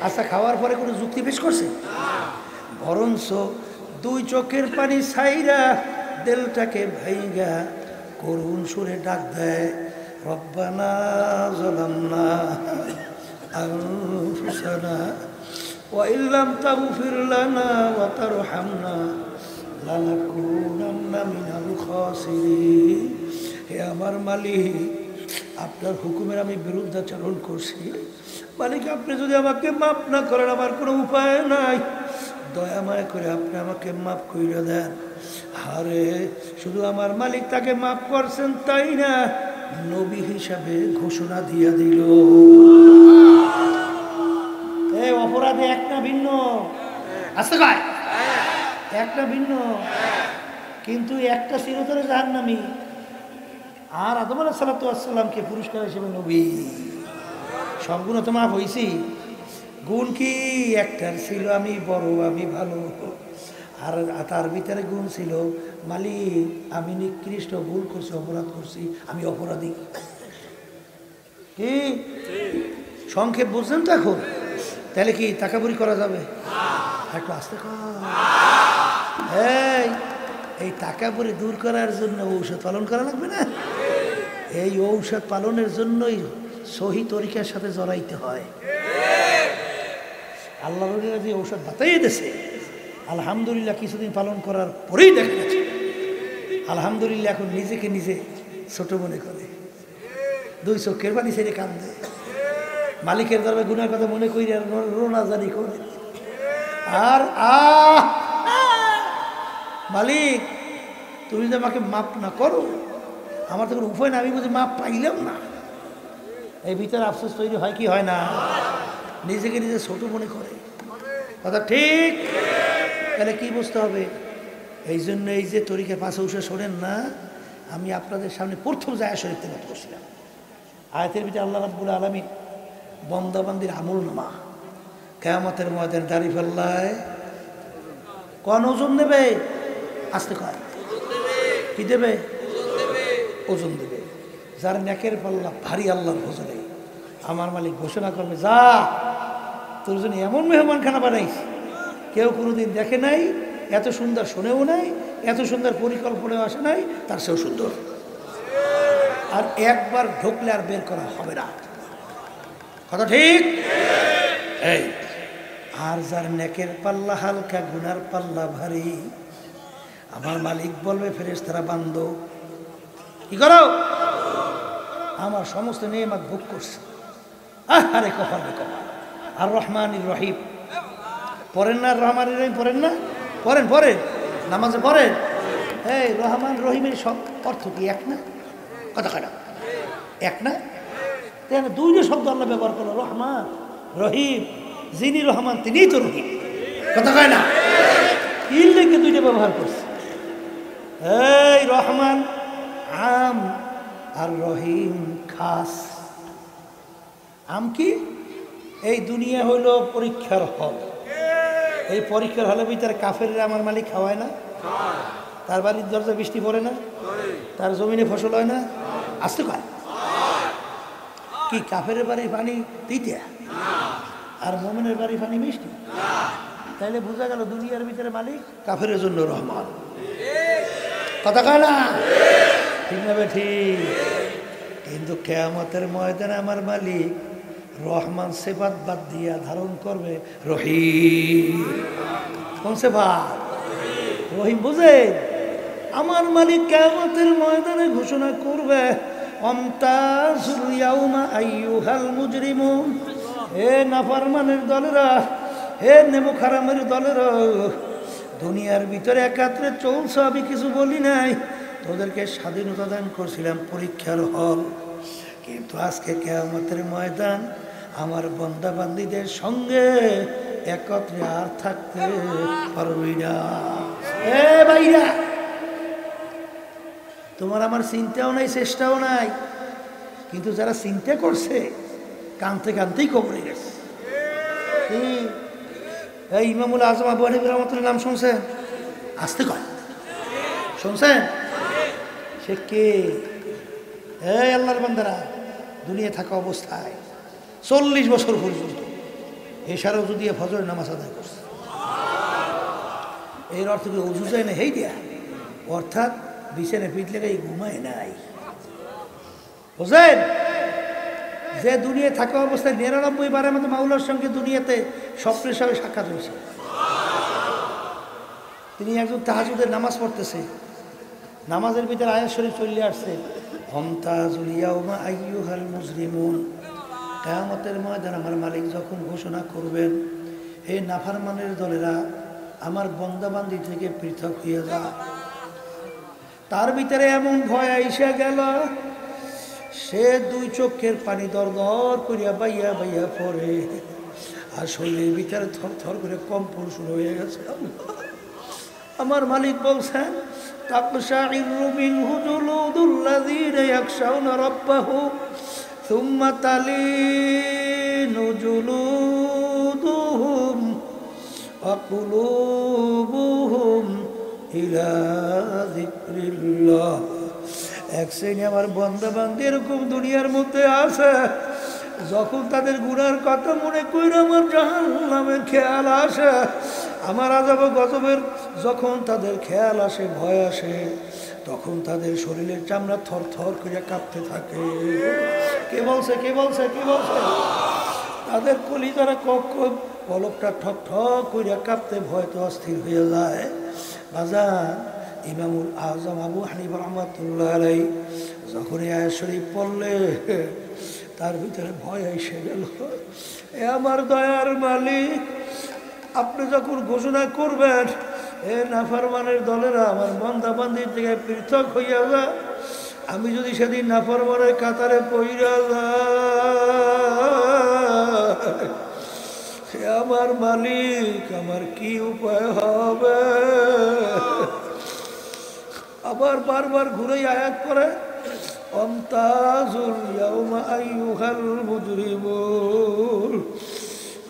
আচ্ছা, খাওয়ার পরে কোনো যুক্তি পেশ করছে? বরঞ্চ দুই চোখের পানি ছাইরা দিলটাকে ভাইগা করুণ সুরে ডাক দেয়, রব্বানা যালামনা আনফুসানা ওয়া ইল্লাম তাগফির লানা ওয়া তারহামনা লানাকুনান্না মিনাল খাসিরিন। হে আমার মালিক, আপনার হুকুমের আমি বিরুদ্ধাচরণ করছি। মালিক, আপনি যদি আমাকে মাফ না করেন আমার কোনো উপায় নাই। দয়া মায়া করে আপনি আমাকে মাফ করে দেন। আরে শুধু আমার মালিক তাকে মাফ করছেন তাই না, নবী হিসাবে ঘোষণা দিয়ে দিল। এই অপরাধে একটা ভিন্ন, আসতে কয় একটা ভিন্ন, কিন্তু একটা চিরতরে জাহান্নামী। আর আদম আলাইহিস সালামকে পুরস্কার হিসেবে নবী। সব গুণ তো মাফ হয়েছি। গুণ কি একটার ছিল, আমি বড়, আমি ভালো। আর তার ভিতরে গুণ ছিল, মালিক আমি নিকৃষ্ট, ভুল করছি, অপরাধ করছি, আমি অপরাধী। কি সংক্ষেপ বুঝছেন তো এখন? তাহলে কি তাকাবুরি করা যাবে? একটু আসতে কর। এই তাকাবুরি দূর করার জন্য ঔষধ পালন করা লাগবে না? এই ঔষধ পালনের জন্যই সহি তরিকার সাথে জড়াইতে হয়। আল্লাহ যে ঔষধ বাতাইয়ে দিয়েছে, আলহামদুলিল্লাহ কিছুদিন পালন করার পরেই দেখা গেছে আলহামদুলিল্লাহ এখন নিজেকে নিজে ছোট মনে করে, দুই চোখের পানি ছেড়ে কান্দে, মালিকের দরবারে গুনার কথা মনে করি আর রোনাজারি করে। আর মালিক তুমি যদি আমাকে মাপ না করো, আমার তো কোনো উপায় না, আমি বুঝি মাপ পাইলাম না। এই ভিতরে আফসোস তৈরি হয় কি হয় না? নিজেকে নিজে ছোট মনে করে, কথা ঠিক? তাহলে কি বুঝতে হবে? এই জন্য এই যে তরিকা পাশে উঠে শোনেন না, আমি আপনাদের সামনে প্রথম জায়গা শরীফ তেলাওয়াত করছিলাম। আয়াতের ভিতরে আল্লাহ রাব্বুল আলামিন বন্দাবান্দির আমলনামা কিয়ামতের ময়দানে দাঁড়িয়ে ফেললায় কোন ওজন দেবে? আসতে কয় কি দেবে? ওজন দেবে। যার নেকের পাল্লা ভারী আল্লাহর ভজনে, আমার মালিক ঘোষণা করবে, যা তোর জন্য এমন মেহমান খানা বানাইস কেউ কোনোদিন দেখে নাই, এত সুন্দর শোনেও নাই, এত সুন্দর পরিকল্পনাও আসে নাই, তার সেও সুন্দর। আর একবার ঢুকলে আর বের করা হবে না, কথা ঠিক? এই আর যার নেকের পাল্লা হালকা, গুনার পাল্লা ভারী, আমার মালিক বলবে ফেরেশতারা বান্দো কি করো, আমার সমস্ত নেয়ামত ভোগ করছে। আরে কপাল রে কপাল। আর রহমানির রহিম পড়েন না, রহমানির রহিম পড়েন না? পড়েন পড়েন, নামাজে পড়েন। এই রহমান রহিমের সব অর্থ কি এক না? কথা কাটা এক না? দুইটা শব্দ আল্লাহ ব্যবহার করলো, রহমান রহিম। যিনি রহমান তিনিই তো রহিম, কথা কয় না? তিন লেগে দুইটা ব্যবহার করছে। এই রহমান আম আর রহিম খাস। আম কি? এই দুনিয়া হইল পরীক্ষার হল। এই পরীক্ষার হলের ভিতরে কাফেররা আমার মালিক খাওয়ায় না? তার বাড়ির দরজা বৃষ্টি পড়ে না? তার জমিনে ফসল হয় না? আসতে কয় কি কাফের বাড়ির পানি তিতে আর মোমেনের বাড়ির পানি মিষ্টি? তাইলে বোঝা গেল দুনিয়ার ভিতরে মালিক কাফের জন্য রহমান, কথা কয় না? ঠিক না ঠিক? কিন্তু কিয়ামতের ময়দানে আমার মালিক রহমান সেফাত বাদ দিয়া ধারণ করবে রহিম। কোন সেফাত? রহিম। বুঝে আমার মালিক কিয়ামতের ময়দানে ঘোষণা করবে আমতাজুল ইয়াউমা আইয়ুহাল মুজরিমুন। হে নাফরমানের দলেরা, হে নেমুখারামের দলেরা, দুনিয়ার ভিতরে একাত্রে চলছে, আমি কিছু বলি নাই, তোদেরকে স্বাধীনতা দান করছিলাম পরীক্ষার হল। কিন্তু আজকে কিয়ামতের ময়দান আমার বান্দা বান্দীদের সঙ্গে একত্রে আর থাকতে পারবি না। এ ভাইরা, তোমার আমার চিন্তাও নাই, চেষ্টাও নাই, কিন্তু যারা চিন্তা করছে কানতে কানতেই কবরে গেছে। এই ইমামুল আজম আবু হানিফা রাহমাতুল্লাহ নাম শুনছেন? আসতে কয় শুনছেন? সে কে? এই আল্লাহর বান্দারা, দুনিয়া থাকা অবস্থায় 40 বছর পর্যন্ত এছাড়াও যদি ফজরের নামাজ আদায় করছে। এর অর্থ কি অজু চাই না? হেই দিয়া, অর্থাৎ বিছানে পিঠ লেগে ঘুমায় নাই। বুঝলেন? যে দুনিয়া থাকা অবস্থায় 99 বারের মতো মাওলার সঙ্গে দুনিয়াতে স্বপ্নের সঙ্গে সাক্ষাৎ হয়েছে। তিনি একজন তাহাজ্জুদের নামাজ পড়তেছে, নামাজের ভিতরে আয়াত শরীফ চলে আসছে আমতাজুল ইয়াউমা আইয়ুহাল মুজরিমুন। কিয়ামতের ময়দান আমার মালিক যখন ঘোষণা করবেন, হে নাফরমানের দলেরা আমার বান্দাবান্দি থেকে পৃথক হয়ে যা। তার ভিতরে এমন ভয় আইসা গেল, সে দুই চোখের পানি দর দর করিয়া বাইয়া বাইয়া পড়ে, আর শরীরের ভিতরে থর থর করে কম্পন শুরু হয়ে গেছে। আমার মালিক বলছেন তাকশাইরু মিনহু জুলুদুল্লাযীনা ইয়াখশাউনা রাব্বাহুম সুম্মা তালিনু জুলুদুহুম ওয়া কুলুবুহুম ইলা যিকরিল্লাহ। এক শ্রেণী আমার বান্দা বান্দী এরকম দুনিয়ার মধ্যে আছে, যখন তাদের গুনার কথা মনে কইরা আমার জাহান্নামের খেয়াল আসে, আমার আযাব গজবের যখন তাদের খেয়াল আসে, ভয় আসে, তখন তাদের শরীরের চামড়া থর থর করে কাঁপতে থাকে। কে বলছে? কে বলছে? কে বলছে? তাদের কলিজারা কখন পলকটা ঠক ঠক করে কাঁপতে, ভয় তো অস্থির হয়ে যায়। বাজার ইমামুল আজম আবু হানিফা রাহমাতুল্লাহ আলাইহি যখন এই আয়াত শরীফ পড়লে তার ভিতরে ভয় এসে গেল। এ আমার দয়ার মালিক, আপনি যখন ঘোষণা করবেন এ নাফরমানের দলেরা আমার বান্দা বান্দির থেকে পৃথক হইয়া যা, আমি যদি সেদিন নাফরমানের কাতারে পইরা যাই, সে আমার মালিক, আমার কি উপায় হবে? আবার বারবার ঘুরে আয়াত করে আমতাজুল ইয়াউমা আইয়ুহাল মুজরিমুন।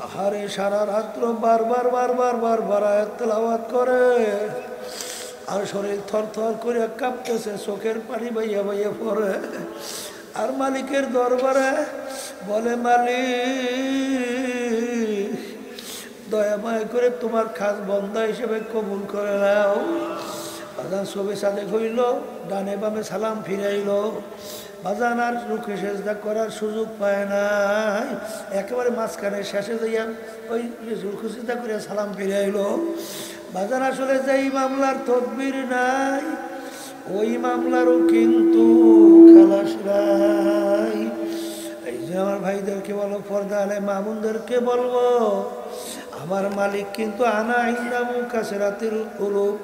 আহারে সারা রাত্র বারবার বারবার বারবার আয়াত তেলাওয়াত করে, আর শরীর থর থর করে কাঁপতেছে, চোখের পানি বাইয়া বাইয়া পড়ে, আর মালিকের দরবারে বলে মালিক দয়া মায়া করে তোমার খাস বন্দা হিসেবে কবুল করে নাও। বাজান সবে সাদেক হইল, ডানে বামে সালাম ফিরাইল, বাজান আর রুখে সেজদা করার সুযোগ পায় নাই, একেবারে মাঝখানে শেষে যাইয়া ওই রুখে সেজদা করে সালাম ফিরাইল। বাজার আসলে যেই মামলার তদবির নাই ওই মামলারও কিন্তু খালাস নাই। এই যে আমার ভাইদেরকে বলো, পর্দা আলে মামুনদেরকে বলবো, আমার মালিক কিন্তু আনা ইন্দামু কাসরাতিল কুলুব,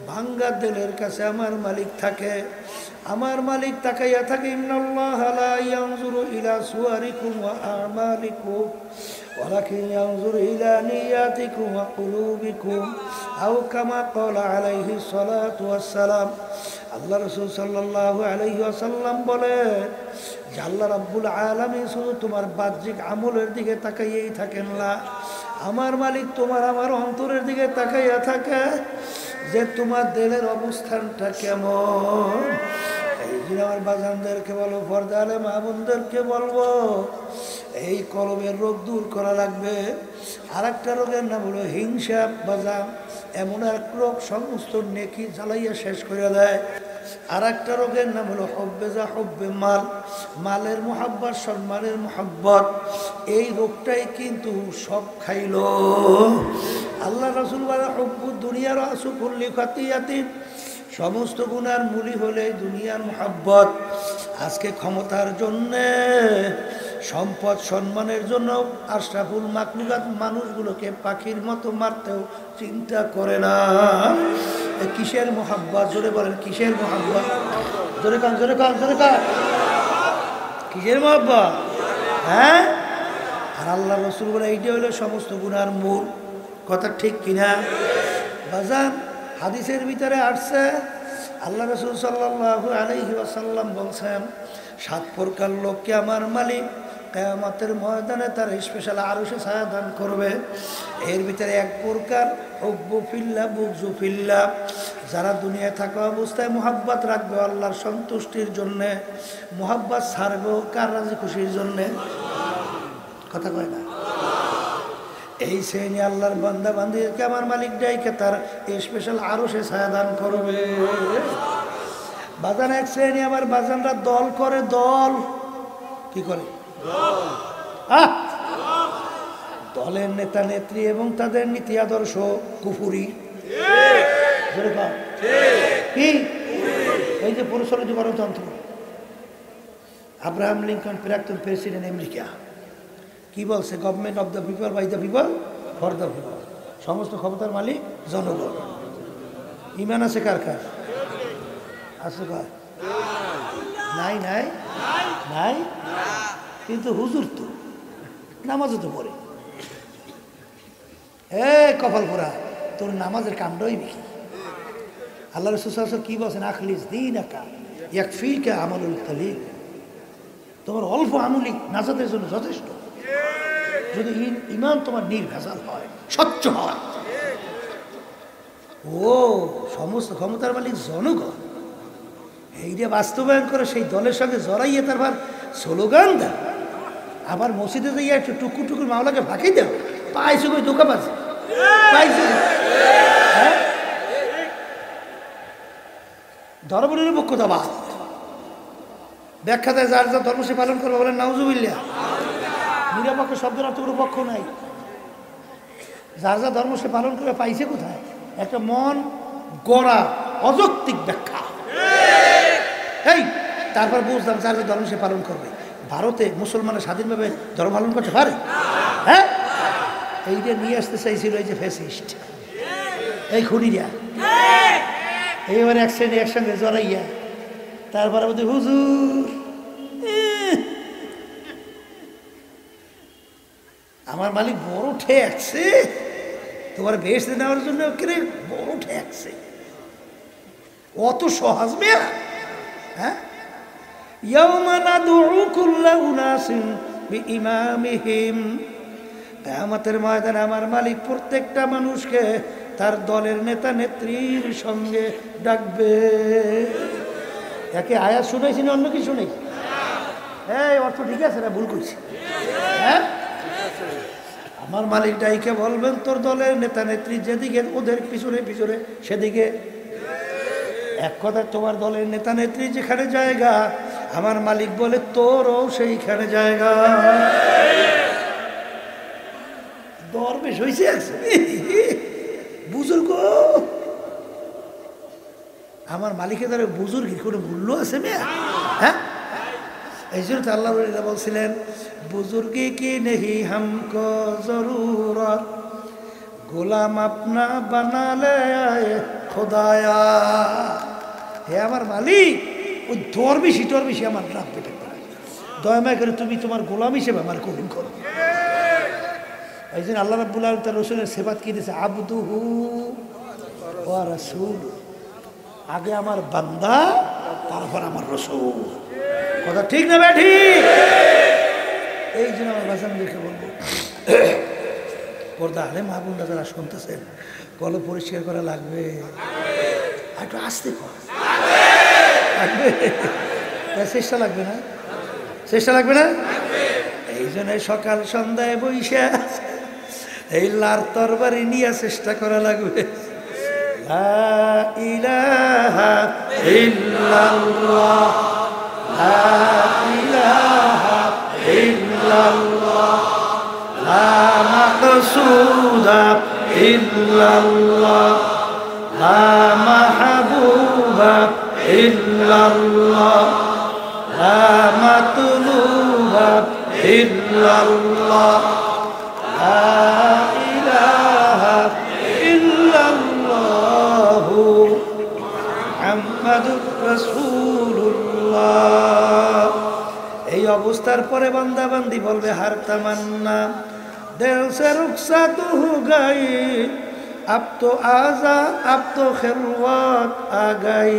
ভাঙ্গা দিলের কাছে আমার মালিক থাকে। আমার মালিক তাকাইয়া থাকে, ইন্নাল্লাহা লা ইয়ানজুরু ইলা সুওয়ারিকুম ওয়া আমালিকুম ওয়ালাকিন ইয়ানজুরু ইলা নিয়াতিকুম ওয়া কুলুবিকুম আও কামা ক্বালা আলাইহিস সালাতু ওয়াস সালাম। আল্লাহ রাসূল সাল্লাল্লাহু আলাইহি ওয়াসাল্লাম বলেন যে আল্লাহ রাব্বুল আলামিন শুধু তোমার বাহ্যিক আমলের দিকে তাকাইয়েই থাকেন না, আমার মালিক তোমার আমার অন্তরের দিকে তাকাইয়া থাকে যে তোমার দিলের অবস্থানটা কেমন। এই যে আমার বাজানদেরকে বলো, পর্দা আলে মামুনদেরকে বলবো, এই কলবের রোগ দূর করা লাগবে। আর একটা রোগের নাম হলো হিংসা বাজান, এমন এক রোগ সমস্ত নেকি জ্বালাইয়া শেষ করে দেয়। আর একটা রোগের নাম হলো হব্বে যা হব্বে মাল, মালের মোহাব্বত, সম্মানের মোহাব্বত। এই রোগটাই কিন্তু সব খাইল। আল্লাহ রাসূল বলে হব্বু দুনিয়ার আসু কুল্লি খাতিয়াতিন, সমস্ত গুনার মূলই হলে দুনিয়ার মোহাব্বত। আজকে ক্ষমতার জন্যে, সম্পদ সম্মানের জন্য আশরাফুল মাখলুকাত মানুষগুলোকে পাখির মতো মারতেও চিন্তা করে না। কিসের মোহাব্বত? জোরে বলেন, কিসের মোহাব্বত? জোরে কান, জোরে কান, জোরে কান। কিসের মোহাব্বত? হ্যাঁ। আর আল্লাহ রাসূল বলে এইটা হলো সমস্ত গুনার মূল। কথা ঠিক কিনা বাজান? হাদিসের ভিতরে আসছে, আল্লাহ রাসূল সাল্লাল্লাহু আলাইহি ওয়াসাল্লাম বলছেন, 7 প্রকার লোককে আমার মালিক কিয়ামতের ময়দানে তার স্পেশাল আরশে ছায়া দান করবে। এর ভিতরে 1 প্রকার হুব্বু ফিল্লাহ বুগযু ফিল্লাহ, যারা দুনিয়ায় থাকা অবস্থায় মোহাব্বত রাখবে আল্লাহর সন্তুষ্টির জন্যে, মোহাব্বত ছাড়বে কার রাজি খুশির জন্যে। কথা কয় না? এই শ্রেণী আল্লাহর বান্দা বান্দিদেরকে আমার মালিক ডাইকে তার স্পেশাল আরশে ছায়া দান করবে। বাজান এক শ্রেণী আমার বাজানরা দল করে, দল কি করে? দলের নেতা নেত্রী এবং তাদের নীতি আদর্শ কুফুরি। কি এই যে পরিচালিত গণতন্ত্র, আব্রাহাম লিঙ্কন প্রাক্তন প্রেসিডেন্ট আমেরিকা কি বলছে? Government of the people, by the people, for the people. সমস্ত ক্ষমতার মালিক জনগণ। ইমান আছে কার কার? আছে কার? নাই নাই নাই। কিন্তু হুজুর তো নামাজও তো পড়ে। কপাল পোড়া, তোর নামাজের কাণ্ডই বেশি। আল্লাহ রাসূল কি বলছেন? আখলিস দীনাকা ইয়াকফিকা আমালুল কালিল, তোমার অল্প আমলি নাজাতের জন্য যথেষ্ট, যদি ইমান তোমার নির্ভেজাল হয়, স্বচ্ছ হয়। ও সমস্ত ক্ষমতার মালিক জনগণ, এইটা বাস্তবায়ন করে সেই দলের সঙ্গে জড়াইয়ে তারপর স্লোগান দেয়। আবার মসজিদে যাইয়া একটু টুকু টুকুর মাওলাকে ফাঁকি দেও, পাইছো কই ধোকা পাচ্ছে, পাইছো। হ্যাঁ, ধর্মের পক্ষতাবাদ ব্যাখ্যা দেয়, যার যা ধর্ম সে পালন করবে বলেন নাউজুবিল্লাহ। নিরপেক্ষ শব্দের অর্থ কোনো পক্ষ নাই। যার যা ধর্ম সে পালন করে পাইছে কোথায়? একটা মন গড়া অযৌক্তিক ব্যাখ্যা। এই তারপর বুঝলাম যার যা ধর্ম সে পালন করবে। ভারতে মুসলমানের স্বাধীনভাবে ধর্ম পালন করতে পারে? হ্যাঁ, এইটা নিয়ে আসতে চাইছিল এই যে ফ্যাসিস্ট, এই খুনিরা। এইবারে এক শ্রেণী একসঙ্গে জড়াইয়া তারপরে বলতে, হুজুর আমার মালিক বড় ঠেকছে, তোমার বেশ নেওয়ার জন্য বড় ঠেকছে, অত সহজ মেয়া। হ্যাঁ, কিয়ামতের ময়দানে আমার মালিক প্রত্যেকটা মানুষকে তার দলের নেতা নেত্রীর সঙ্গে ডাকবে। একে আয়াত শুনেছি না অন্য কি শুনেছি? এই অর্থ ঠিক আছে না ভুল করছি? হ্যাঁ, আমার মালিক ডাইকে বলবেন, তোর দলের নেতা নেত্রী যেদিকে ওদের পিছনে পিছনে সেদিকে। এক কথা, তোমার দলের নেতা নেত্রী যেখানে জায়গা, আমার মালিক বলে তোরও সেইখানে জায়গা। দরবেশ হয়েছে বুজুর্গ, আমার মালিকের দ্বারা বুজুর্গের কোনো মূল্য আছে মেয়া? হ্যাঁ, এই জন্য আল্লাহ বলছিলেন বুজুর্গে কি নেহি হামকো জরুরত, গোলাম আপনা বানালে খোদায়া। হে আমার মালিক, ওই টরবেশি আমার নাম পেটে দয়াময় করে তুমি তোমার গোলাম হিসেবে আমার কবুল করো। এই জন্য আল্লাহ রাব্বুল আলামিন তার রাসূলের সিফাত কি দিয়েছে, আবদুহু ওয়া রাসূল। আগে আমার বান্দা, তারপর আমার রাসূল। কথা ঠিক না বেঠি? এই জন্য আমার বাসানদেরকে বলবো, পর্দা আলে মা বোনরা যারা শুনতেছেন, কলব পরিষ্কার করা লাগবে, একটু আসতে লাগবে, চেষ্টা লাগবে না? চেষ্টা লাগবে না? এই জন্য সকাল সন্ধ্যায় বইসা এই লার তরবারি নিয়ে চেষ্টা করা লাগবে। লা ইলাহা ইল্লাল্লাহ, লা ইলাহা ইল্লাল্লাহ, লা মাকসুদা ইল্লাল্লাহ, লা মাহবুবা ইল্লাল্লাহ, লা মাতলুবা ইল্লাল্লাহ, লা ইলাহা ইল্লাল্লাহু মুহাম্মাদুর রাসূলুল্লাহ। এই অবস্থার পরে বান্দা বান্দি বলবে হার তামান্না দিল সে রুখসাত হো গই, আব তো আজা আব তো খেলওয়াত আ গই।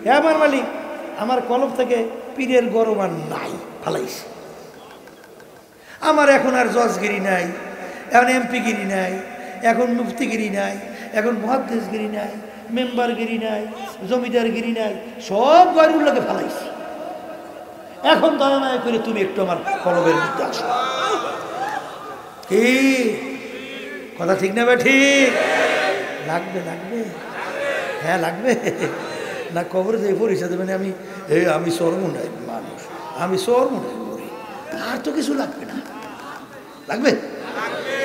হে আমার মালিক, আমার কলব থেকে পীরের গরম আর নাই, ফালাইছে। আমার এখন আর জজগিরি নাই, এখন এমপিগিরি নাই, এখন মুফতিগিরি নাই, এখন মুহাদ্দিসগিরি নাই, মেম্বারগিরি নাই, জমিদারগিরি নাই, সব গয়রুল্লাহকে ফালাইছি। এখন দয়া করে তুমি একটু আমার কলবের মধ্যে আসো। কি কথা ঠিক না ভাই? ঠিক লাগবে, লাগবে, হ্যাঁ লাগবে না? কবরে যে পরিচয় দেবেন আমি সরমুনাই মানুষ, আমি সরমুনাই মরি, আর তো কিছু লাগবে না। লাগবে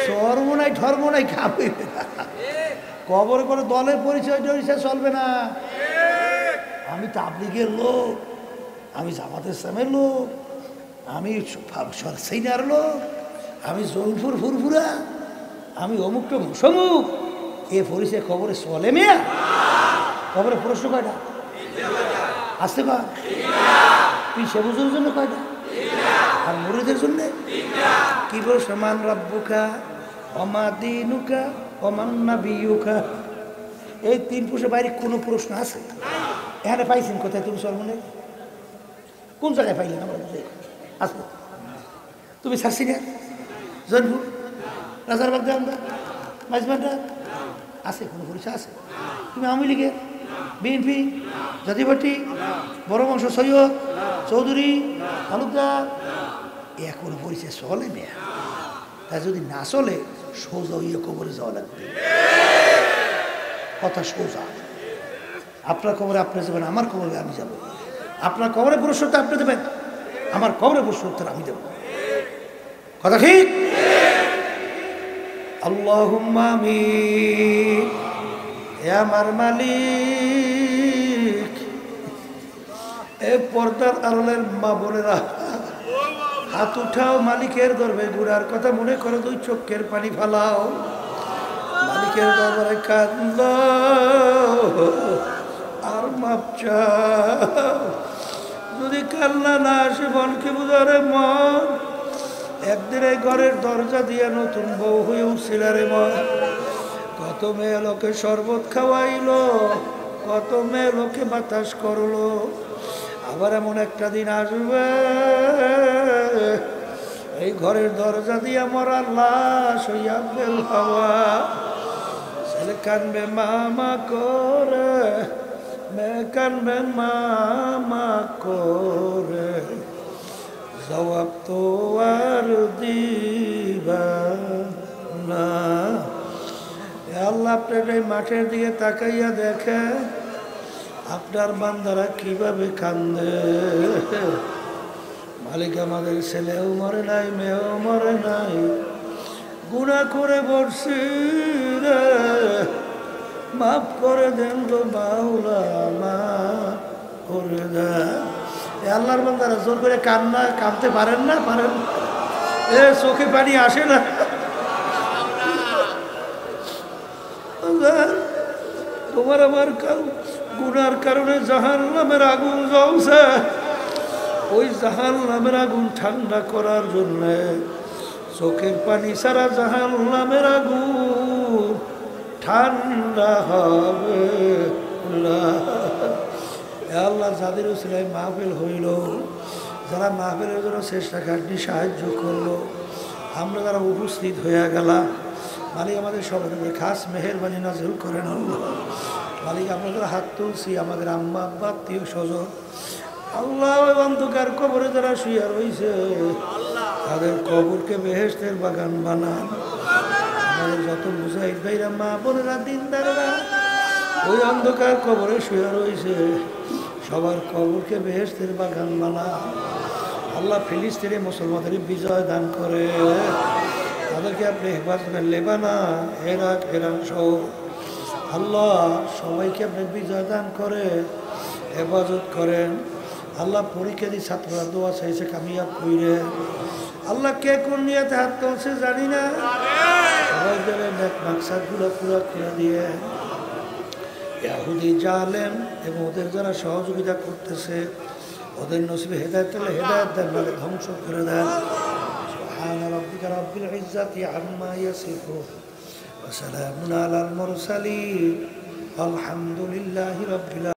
সরমুনাই ঠরমুনাই খাবে না। কবরে করে দলের পরিচয় টরিচয় চলবে না। আমি তাবলীগের লোক, আমি জামাতের ইসলামের লোক, আমি সিনিয়র লোক, আমি জৌনপুর ফুরফুরা, আমি অমুক টমুক সমুক, এ পরিচয় খবরে চলে মেয়া? খবরে প্রশ্ন কয়টা আসতে পার? পিছে বুঝুর জন্য কয়টা? আর মুরিদের জন্য কি প্রশ্ন? মান রাব্বুকা ওমা দীনুকা ওমান নাবিয়ুকা। এই তিন প্রশ্নের বাইরে কোনো প্রশ্ন আছে? এখানে পাইছেন কোথায়? তুমি সর্বনে কোন জায়গায় পাইলেন? আমরা আসবো তুমি ছাড়ছি না? জনপুর রাজারবাগ জানদা মাঝবান্ডার আছে? কোনো পরিচয় আছে? তুমি আওয়ামী লীগের, বিএনপি, জাতীয় পার্টি, বড় বংশ, সৈয়দ, চৌধুরী, তালুকদার, এ কোনো পরিচয় চলে মেয়া? তা যদি না চলে সোজা হইয়ে কবরে যাওয়া লাগবে। কথা সোজা। আপনার কবরে আপনি যাবেন, আমার কবরে আমি যাব। আপনার কবরে পুরস্কার আপনি দেবেন, আমার কবরে পুরস্কার আমি দেব। কথা ঠিক? আল্লাহুম্মা আমিন। হে আমার মালিক, এ পর্দার আড়ালের মা বোনেরা হাত উঠাও, মালিকের দরবারে গুড়ার কথা মনে করো, দুই চোখের পানি ফালাও, মালিকের দরবারে কান্দো আর মাপ চাও। যদি কান্না না আসে মনকে বুঝারে মন, একদিন এই ঘরের দরজা দিয়ে নতুন বউ হয়ে উঠছিল রে মন। কত মেয়ে লোকে শরবত খাওয়াইলো, কত মেয়ে লোকে বাতাস করলো, আবার এমন একটা দিন আসবে এই ঘরের দরজা দিয়ে মরার লাশ হইয়া বেল হওয়া। ছেলে কানবে মামা করে, মেয়ে কানবে মামা করে, জবাব তো আর দিবা না। আল্লাহ আপনার এই মাঠের দিকে তাকাইয়া দেখে আপনার বান্দারা কিভাবে কান্দে। মালিক আমাদের ছেলেও মরে নাই, মেয়েও মরে নাই, গুনাহ করে বসছি রে, মাফ করে দেন গো মাওলা, মাফ করে দেন। এ আল্লাহর বান্দারা জোর করে কান্না কাঁদতে পারেন না? পারেন? এ চোখে পানি আসে না? তোমার আমার গুনার কারণে জাহান্নামের আগুন জ্বলছে, ওই জাহান্নামের আগুন ঠান্ডা করার জন্য চোখের পানি ছাড়া জাহান্নামের আগুন ঠান্ডা হবে না। আল্লাহ যাদের উসিলায় মাহফিল হইল, যারা মাহফিলের জন্য চেষ্টা খাটনি সাহায্য করলো, আমরা যারা উপস্থিত হইয়া গেলাম, মালিক আমাদের সবার উপরে খাস মেহেরবানি নাজিল করেন আল্লাহ। মালিক আপনাদের হাত তুলছি, আমাদের আম্মা আব্বা আত্মীয় স্বজন আল্লাহ ওই অন্ধকার কবরে যারা শুয়ে রয়েছে, তাদের কবরকে বেহেশতের বাগান বানান। আমাদের যত মুজাহিদ ভাইরা, মা বোনেরা, দিনদারেরা ওই অন্ধকার কবরে শুয়ে রয়েছে, সবার কবরকে বেহেশতের বাগান বানান। আল্লাহ ফিলিস্তিনে মুসলমানদের বিজয় দান করে, তাদেরকে আপনি হেফাজতের লেবানা, এরাক, ইরান সহ আল্লাহ সবাইকে আপনি বিজয় দান করে হেফাজত করেন। আল্লাহ পরীক্ষা দিয়ে ছাত্ররা দোয়া চাইছে, কামিয়াব কইরে। আল্লাহ কে কোন নিয়েতে হাত তুলছে জানি না, সবাই দেবে মাকসাদগুলো পুরা করে দিয়ে। ইহুদি জালেম এবং ওদের যারা সহযোগিতা করতেছে, ওদের নসিবে হেদায়েত পেলে হেদায়েত দেন, নাহলে ধ্বংস করে দেন। সুবহান রাব্বিকা রাব্বিল ইজ্জাতি আম্মা ইয়াসিফুন ওয়া সালামুন আলাল মুরসালিন আলহামদুলিল্লাহি রাব্বিল